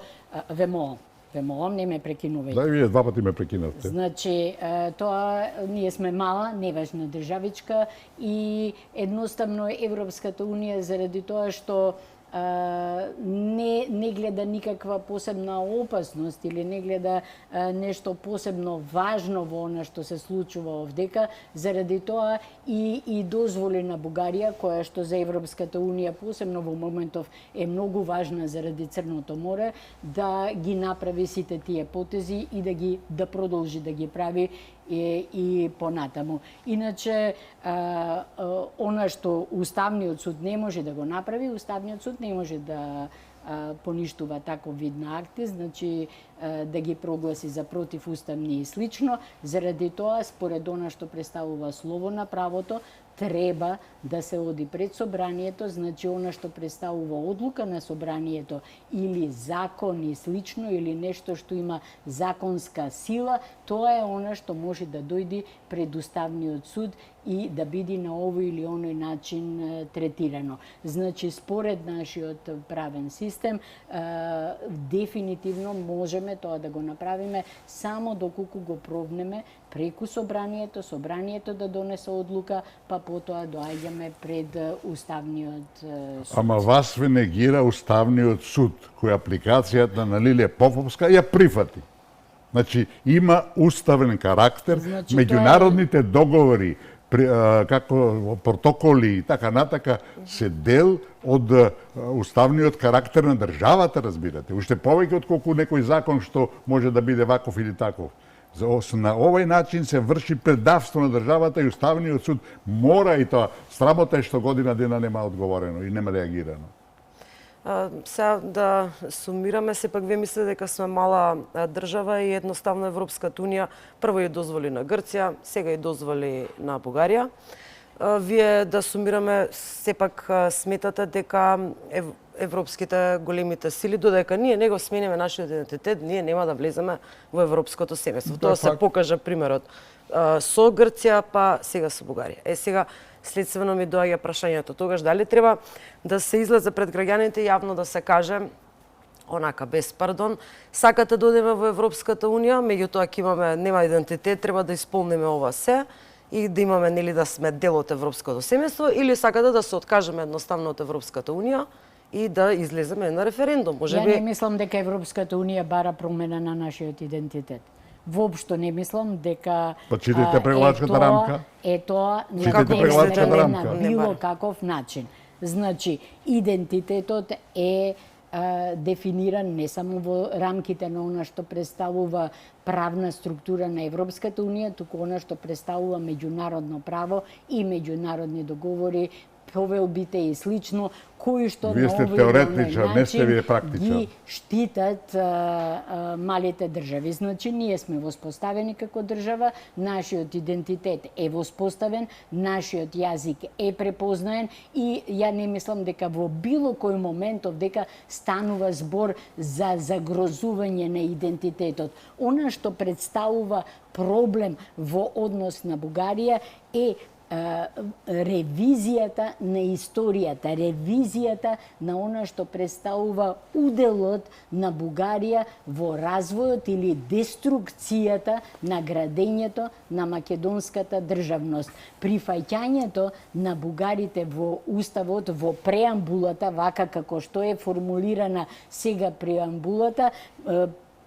Вемо, не ме прекинувајте. Да, вие два пати ме прекинавте. Значи, тоа, ние сме мала, неважна државичка и едноставно Европската Унија заради тоа што не гледа никаква посебна опасност или не гледа нешто посебно важно во она што се случува овдека, заради тоа и дозволи на Бугарија, која што за Европската Унија посебно во моментов е многу важна заради Црното море, да ги направи сите тие потези и да продолжи да ги прави и понатаму. Иначе, она што Уставниот суд не може да го направи, Уставниот суд не може да поништува таков вид на акти, значи да ги прогласи за противуставни и слично. Заради тоа, според она што представува слово на правото, треба да се оди пред собранието, значи она што представува одлука на собранието или закон и слично, или нешто што има законска сила, тоа е она што може да дојде пред Уставниот суд и да биде на овој или оној начин третирано. Значи, според нашиот правен систем, дефинитивно можеме тоа да го направиме само доколку го пробнеме преку собранието, собранието да донесе одлука, па потоа доаѓаме пред Уставниот суд. Ама вас ве негира Уставниот суд, која апликацијата на Лилија Поповска ја прифати. Значи, има уставен карактер, Значи, меѓународните договори, како протоколи и така натака, се дел од уставниот карактер на државата, разбирате. Уште повеќе од колку некој закон што може да биде ваков или таков. На овој начин се врши предавство на државата и Уставниот суд мора, и тоа срамота е што година дена нема одговорено и нема реагирано. Сега да сумираме, сепак вие мислите дека сме мала држава и едноставно Европската Унија прво ја дозволи на Грција, сега ја дозволи на Бугарија. Вие да сумираме, сепак сметате дека европските големите сили, додека ние не го смениме нашиот идентитет, ние нема да влеземе во европското семејство. Тоа се покажа примерот со Грција, па сега со Бугарија. Сега следствено ми доаѓа прашањето тогаш дали треба да се излезе пред граѓаните јавно да се каже онака без пардон, сакате да одиме во Европската Унија, меѓутоа ќе имаме нема идентитет, треба да исполниме ова се и да имаме нели да сме дел од европското семејство, или сакате да се откажеме едноставно од Европската Унија и да излеземе на референдум. Ја не мислам дека Европската Унија бара промена на нашиот идентитет. Воопшто не мислам дека читайте преговарачката рамка. Тоа на било каков начин. Значи, идентитетот е дефиниран не само во рамките на она што представува правна структура на Европската Унија, туку она што представува меѓународно право и меѓународни договори, повелбите и слично, кои што вие сте теоретичар, не сте вие практичар, ги штитат малите држави. Значи, ние сме воспоставени како држава, нашиот идентитет е воспоставен, нашиот јазик е препознаен и ја не мислам дека во било кој момент овдека станува збор за загрозување на идентитетот. Она што представува проблем во однос на Бугарија е ревизијата на историјата, ревизијата на она што представува уделот на Бугарија во развојот или деструкцијата на градењето на македонската државност. Прифаќањето на бугарите во уставот, во преамбулата, вака како што е формулирана сега преамбулата,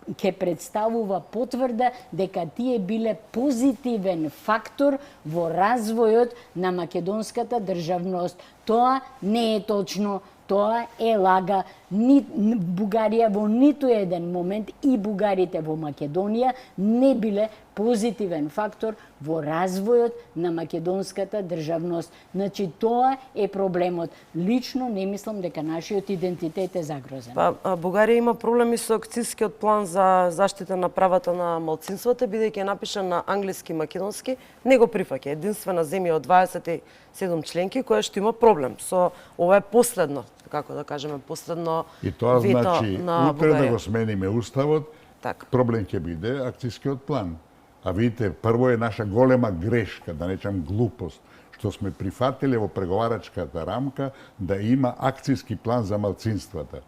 ќе представува потврда дека тие биле позитивен фактор во развојот на македонската државност. Тоа не е точно, тоа е лага. Бугарија во ниту еден момент и бугарите во Македонија не биле позитивен фактор во развојот на македонската државност. Значи, тоа е проблемот. Лично не мислам дека нашиот идентитет е загрозен. Бугарија има проблеми со акцискиот план за заштита на правата на малцинствата, бидејќи е напишан на англиски и македонски, не го прифаќа. Единствена земја од 27 членки која што има проблем со ова е последно, како да кажеме, последно и тоа вето значи, на утре Бугарија. да го смениме уставот, Так. проблем ќе биде акцискиот план. А видите, прво е наша голема грешка, да речам глупост, што сме прифатиле во преговарачката рамка да има акциски план за малцинствата.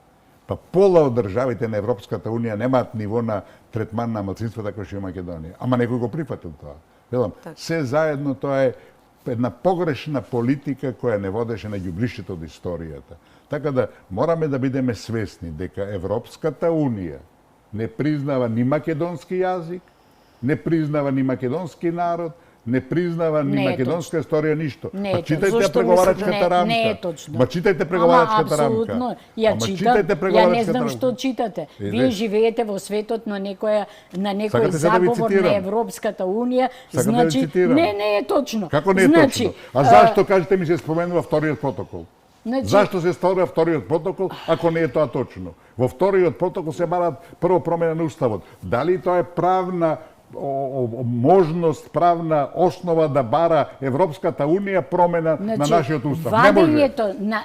Па пола од државите на Европската Унија немаат ниво на третман на малцинствата кој што е Македонија. Ама некој го прифатил тоа. Велам, се заедно тоа е една погрешна политика која не водеше на ѓубришето од историјата. Така да мораме да бидеме свесни дека Европската Унија не признава ни македонски јазик, не признава ни македонски народ, не признава ни македонска историја, ништо. Па читајте преговарачката рамка. Не е точно. Ма читајте преговарачката рамка. Апсолутно. Ја читам, ја не знам што читате. Вие живеете во светот на некој заговор на Европската Унија, значи не е точно. Како не е точно? А зашто, кажете ми, се споменува вториот протокол? Зашто се створува вториот протокол, ако не е тоа точно? Во вториот протокол се бараат прво промена на уставот. Дали тоа е правна можност, правна основа да бара Европската Унија промена на нашиот устав? Не може. Вадењето на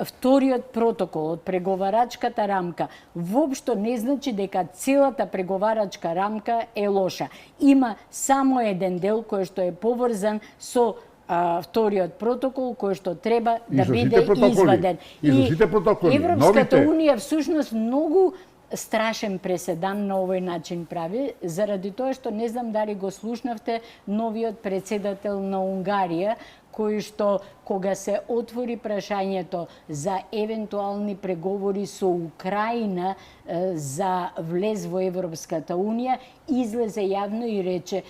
вториот протокол од преговарачката рамка воопшто не значи дека целата преговарачка рамка е лоша. Има само еден дел кој што е поврзан со вториот протокол кој што треба да биде изваден. И Европската Унија всушност многу страшен преседан на овој начин прави, заради тоа што не знам дали го слушнавте новиот председател на Унгарија, кој што кога се отвори прашањето за евентуални преговори со Украина за влез во Европската Унија, излезе јавно и рече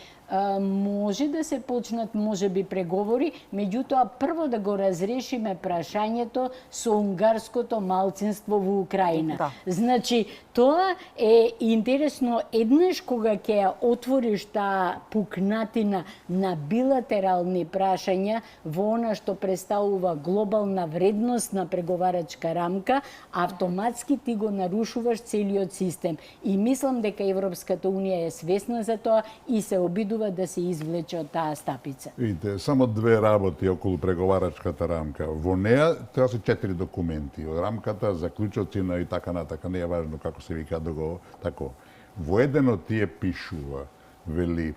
може да се почнат можеби преговори, меѓутоа прво да го разрешиме прашањето со унгарското малцинство во Украина. Да. Значи, тоа е интересно еднаш кога ќе ја отвориш таа пукнатина на билатерални прашања во она што представува глобална вредност на преговарачка рамка, автоматски ти го нарушуваш целиот систем. И мислам дека Европската Унија е свесна за тоа и се обидува да се извлече од таа стапица. Видите, само две работи околу преговарачката рамка. Во неа, тоа се 4 документи. Од рамката, заклучоцина и така натака, не е важно како се вика договор, тако. Во еден од тие пишува, вели,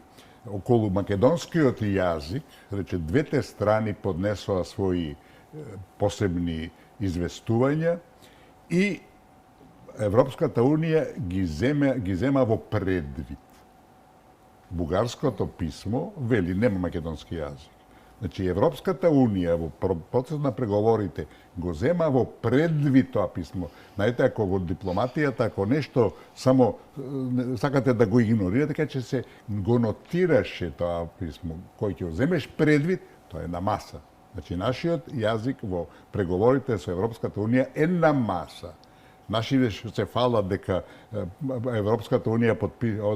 околу македонскиот јазик, рече, двете страни поднесоа своји посебни известувања и Европската Унија ги зема во предвид. Бугарското писмо вели нема македонски јазик. Значи, Европската Унија во процес на преговорите го зема во предвид тоа писмо. Знаете, ако во дипломатијата, ако нешто само сакате да го игнорирате, така че се го нотираше тоа писмо, кој ќе го земеш предвид, тоа е на маса. Значи, нашиот јазик во преговорите со Европската Унија е на маса. Нашите се фалат дека Европската Унија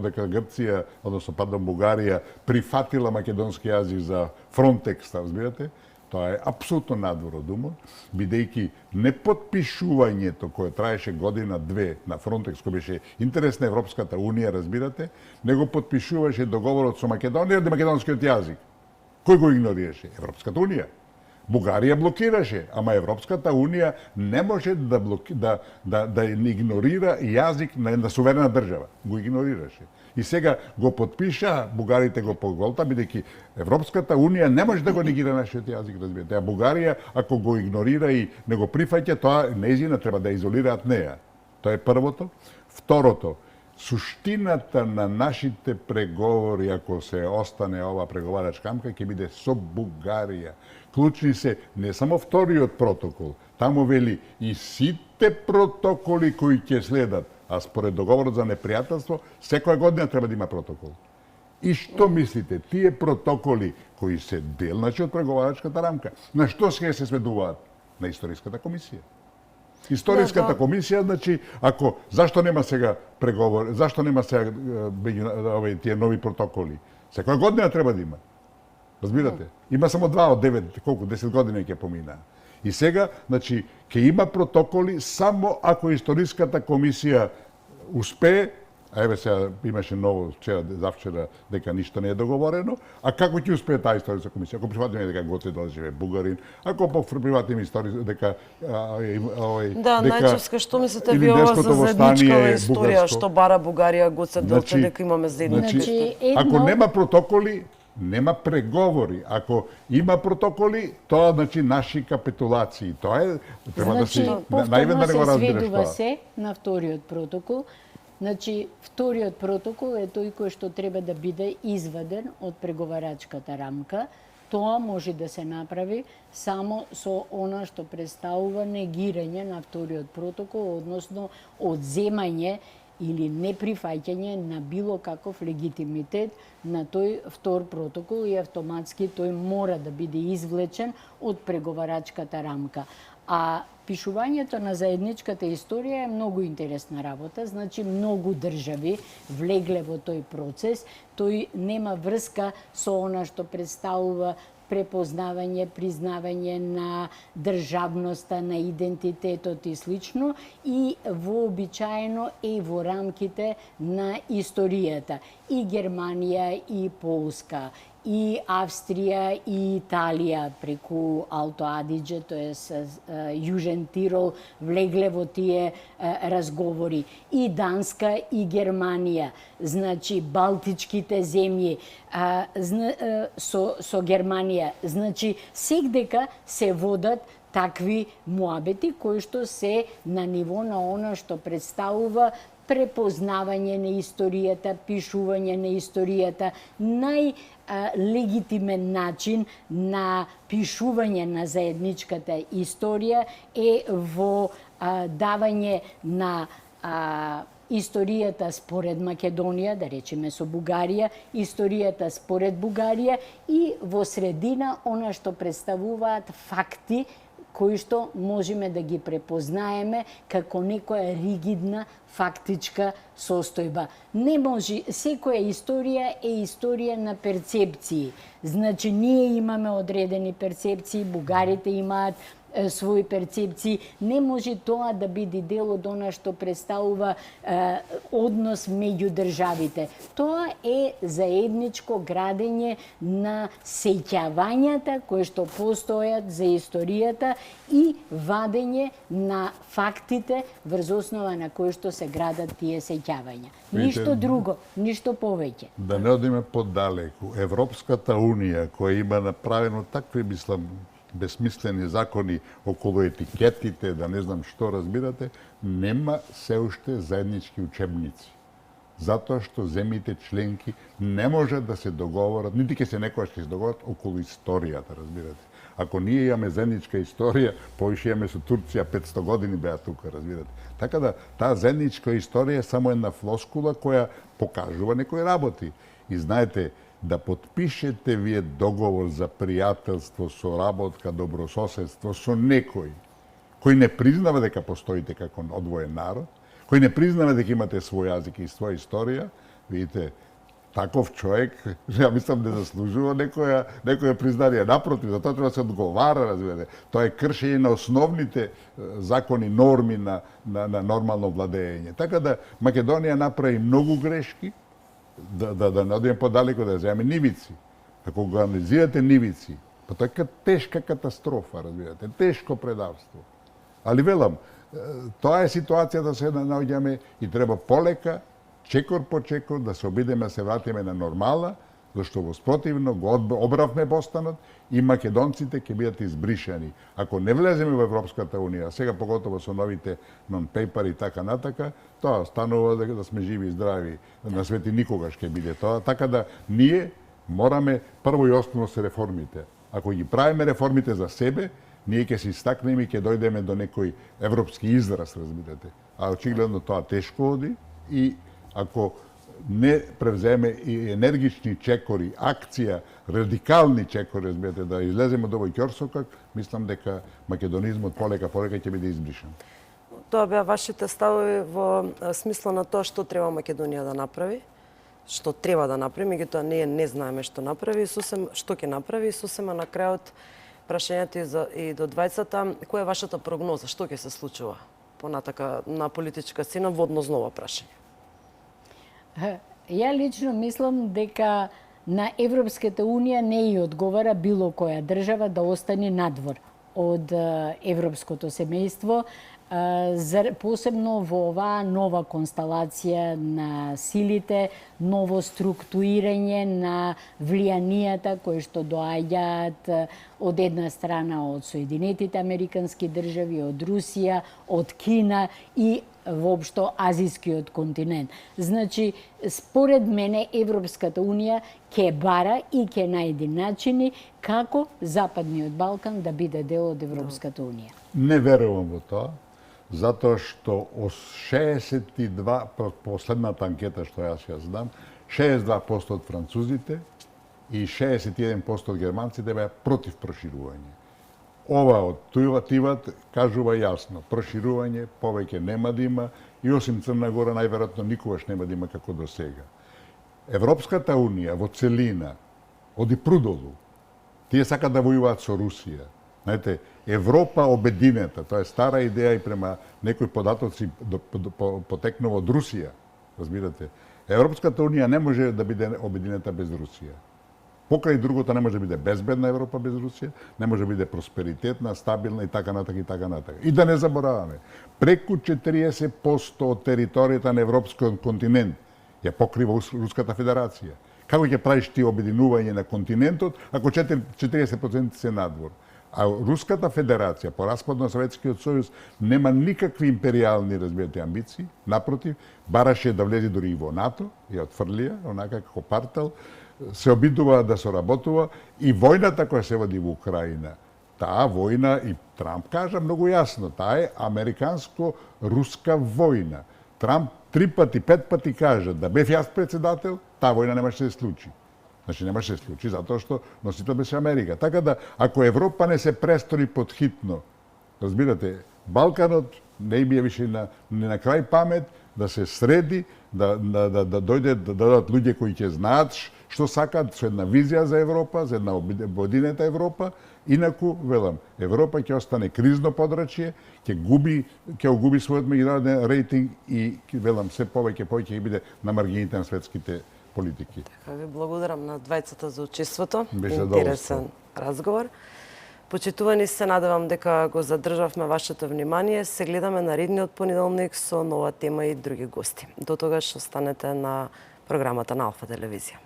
дека Грција, односно Бугарија, прифатила македонски јазик за Фронтекс, разбирате? Тоа е апсолутно надвор од умот, бидејќи непотпишувањето кое траеше година-две на Фронтекс, кој беше интерес на Европската Унија, разбирате, не го потпишуваше договорот со Македонија, де македонскиот јазик. Кој го игнорираше? Европската Унија. Бугарија блокираше, ама Европската унија не може да игнорира јазик на една суверена држава. Го игнорираше. И сега го потпиша, бугарите го поголта, бидејќи Европската унија не може да го негира нашиот јазик, разбирате. А Бугарија, ако го игнорира и не го прифаќа, тоа нејзина треба да изолираат неја. Тоа е првото. Второто, суштината на нашите преговори, ако се остане ова преговарачка рамка, ќе биде со Бугарија. Клучни се не само вториот протокол, таму вели и сите протоколи кои ќе следат, а според договорот за непријателство, секоја година треба да има протокол. И што мислите, тие протоколи кои се дел, значи од преговарачката рамка, на што се сведуваат? На Историската комисија. Историската комисија, значи, зашто нема сега преговор, зашто нема сега тие нови протоколи? Секоја година треба да има. Разбирате? Има само 2 од 9, колку, 10 години ќе помина. И сега, значи, ќе има протоколи само ако Историската комисија успее, а еве сега имаше ново завчера дека ништо не е договорено, а како ќе успее таа Историска комисија? Ако прифатиме дека Гоце Делчев е бугарин, ако прифатиме дека најчевска, што мислите ви ова за заедничкава историја, што бара Бугарија, Гоце Делчев, дека имаме заедничка историја? Ако нема протоколи, нема преговори. Ако има протоколи, тоа значи наши капитулации. Тоа е треба да се најведнаш да го разбереш тоа. Се на вториот протокол. Значи, вториот протокол е тој кој што треба да биде изваден од преговарачката рамка. Тоа може да се направи само со она што представува негирање на вториот протокол, односно одземање или неприфаќање на било каков легитимитет на тој втор протокол и автоматски тој мора да биде извлечен од преговарачката рамка. А пишувањето на заедничката историја е многу интересна работа, значи многу држави влегле во тој процес, тој нема врска со она што представува препознавање, признавање на државноста, на идентитетот и слично, и вообичаено е во рамките на историјата. И Германија, и Полска, и Австрија, и Италија преку Алто Адидже, тоест Јужен Тирол, влегле во тие разговори. И Данска, и Германија, значи Балтичките земји со Германија. Значи, сегдека се водат такви муабети кои што се на ниво на она што представува препознавање на историјата, пишување на историјата, најлегитимен начин на пишување на заедничката историја е во давање на историјата според Македонија, да речеме со Бугарија, историјата според Бугарија и во средина она што представуваат факти кои што можеме да ги препознаеме како некоја ригидна фактичка состојба. Не може, секоја историја е историја на перцепции. Значи, ние имаме одредени перцепции, бугарите имаат своји перцепции, не може тоа да биде дел од она што представува однос меѓу државите. Тоа е заедничко градење на сеќавањата кои што постојат за историјата и вадење на фактите врз основа на кои што се градат тие сеќавања. Ништо друго, ништо повеќе. Да не одиме подалеку. Европската унија која има направено такви, мислам, безсмислени закони околу етикетите, да не знам што разбирате, нема се уште заеднички учебници. Затоа што земјите членки не можат да се договорат, нити ќе се некојаш ќе се договорат околу историјата, разбирате. Ако ние имаме заедничка историја, повише имаме со Турција 500 години беа тука, разбирате. Така да, таа заедничка историја е само една флоскула која покажува некои работи. И знаете, да потпишете вие договор за пријателство, соработка, добрососедство со некој кој не признава дека постоите како одвоен народ, кој не признава дека имате свој јазик и своја историја, видите, таков човек, ја мислам, не заслужува некоја признание. Напротив, за тоа треба да се одговара, разбирате. Тоа е кршење на основните закони, норми на нормално владење. Така да Македонија направи многу грешки, да не одиме подалеку, да земеме нивици. Ако го анализирате нивици, Па тоа е тешка катастрофа, разбирате, тешко предавство. Али велам, тоа е ситуацијата се наоѓаме и треба полека, чекор по чекор, да се обидеме да се вратиме на нормала, зашто во спротивно го обравме Бостанот и македонците ќе бидат избришани. Ако не влеземе во Европската Унија, сега поготово со новите non-paper и така натака, тоа станува да сме живи и здрави. На свети никогаш ќе биде тоа. Така да ние мораме прво и основно се реформите. Ако ги правиме реформите за себе, ние ќе се истакнеме и ќе дојдеме до некој европски израз, разбирате. А очигледно тоа тешко оди и ако не превземе и енергични чекори, акција, радикални чекори, разбирате, да излеземе од овој ќорсокак, мислам дека македонизмот полека ќе биде избришан. Тоа беа вашите ставови во смисла на тоа што треба Македонија да направи, што треба да направи, меѓутоа ние не знаеме што направи, што ќе направи, и сосема на крајот прашањето и до двајцата, која е вашата прогноза, што ќе се случува понатака на политичка сцена во однос на ова прашање? Ја лично мислам дека на Европската Унија не ја одговара било која држава да остане надвор од европското семејство, посебно во оваа нова констелација на силите, ново структурирање на влијанијата кои што доаѓаат од една страна од Соединетите Американски држави, од Русија, од Кина и воопшто азискиот континент. Значи, според мене, Европската Унија ќе бара и ќе најди начини како Западниот Балкан да биде дел од Европската Унија. Не верувам во тоа, затоа што 62, последната анкета што јас ја знам, 62% од французите и 61% од германците беа против проширување. Ова од Тиват кажува јасно, проширување повеќе нема да има и осим Црна Гора најверојатно никогаш нема да има како до сега. Европската Унија во целина оди прудолу. Тие сакаат да војуваат со Русија. Знаете, Европа обединета, тоа е стара идеја и према некои податоци потекнува од Русија, разбирате. Европската Унија не може да биде обединета без Русија. Покрај другото не може да биде безбедна Европа без Русија, не може да биде просперитетна, стабилна и така натака и така натака. И да не забораваме, преку 40% од територијата на европскиот континент ја покрива Руската Федерација. Како ќе правиш ти обединување на континентот ако 40% се надвор? А Руската Федерација, по распад на Советскиот сојуз, нема никакви империјални, разбирате, амбиции. Напротив, бараше да влезе дури и во НАТО, ја отфрлија, онака како партел, се обидува да соработува и војната која се води во Украина. Таа војна, и Трамп кажа многу јасно, таа е американско-руска војна. Трамп 3 пати, 5 пати кажа да бев јас председател, таа војна немаше да се случи. Значи немаше да се случи затоа што носител беше Америка. Така да, ако Европа не се престори подхитно, разбирате, Балканот не им е више не на крај памет, да се среди, да дојде да дадат луѓе кои ќе знаат што сакаат, со една визија за Европа, за една обединета Европа. Инаку, велам, Европа ќе остане кризно подрачје, ќе губи својот меѓународен рейтинг и, велам, се повеќе ќе биде на маргините на светските политики. Така, ви благодарам на двајцата за учеството. Беше интересен разговор. Почитувани, се надевам дека го задржавме вашето внимание. Се гледаме наредниот понеделник со нова тема и други гости. До тогаш останете на програмата на Алфа телевизија.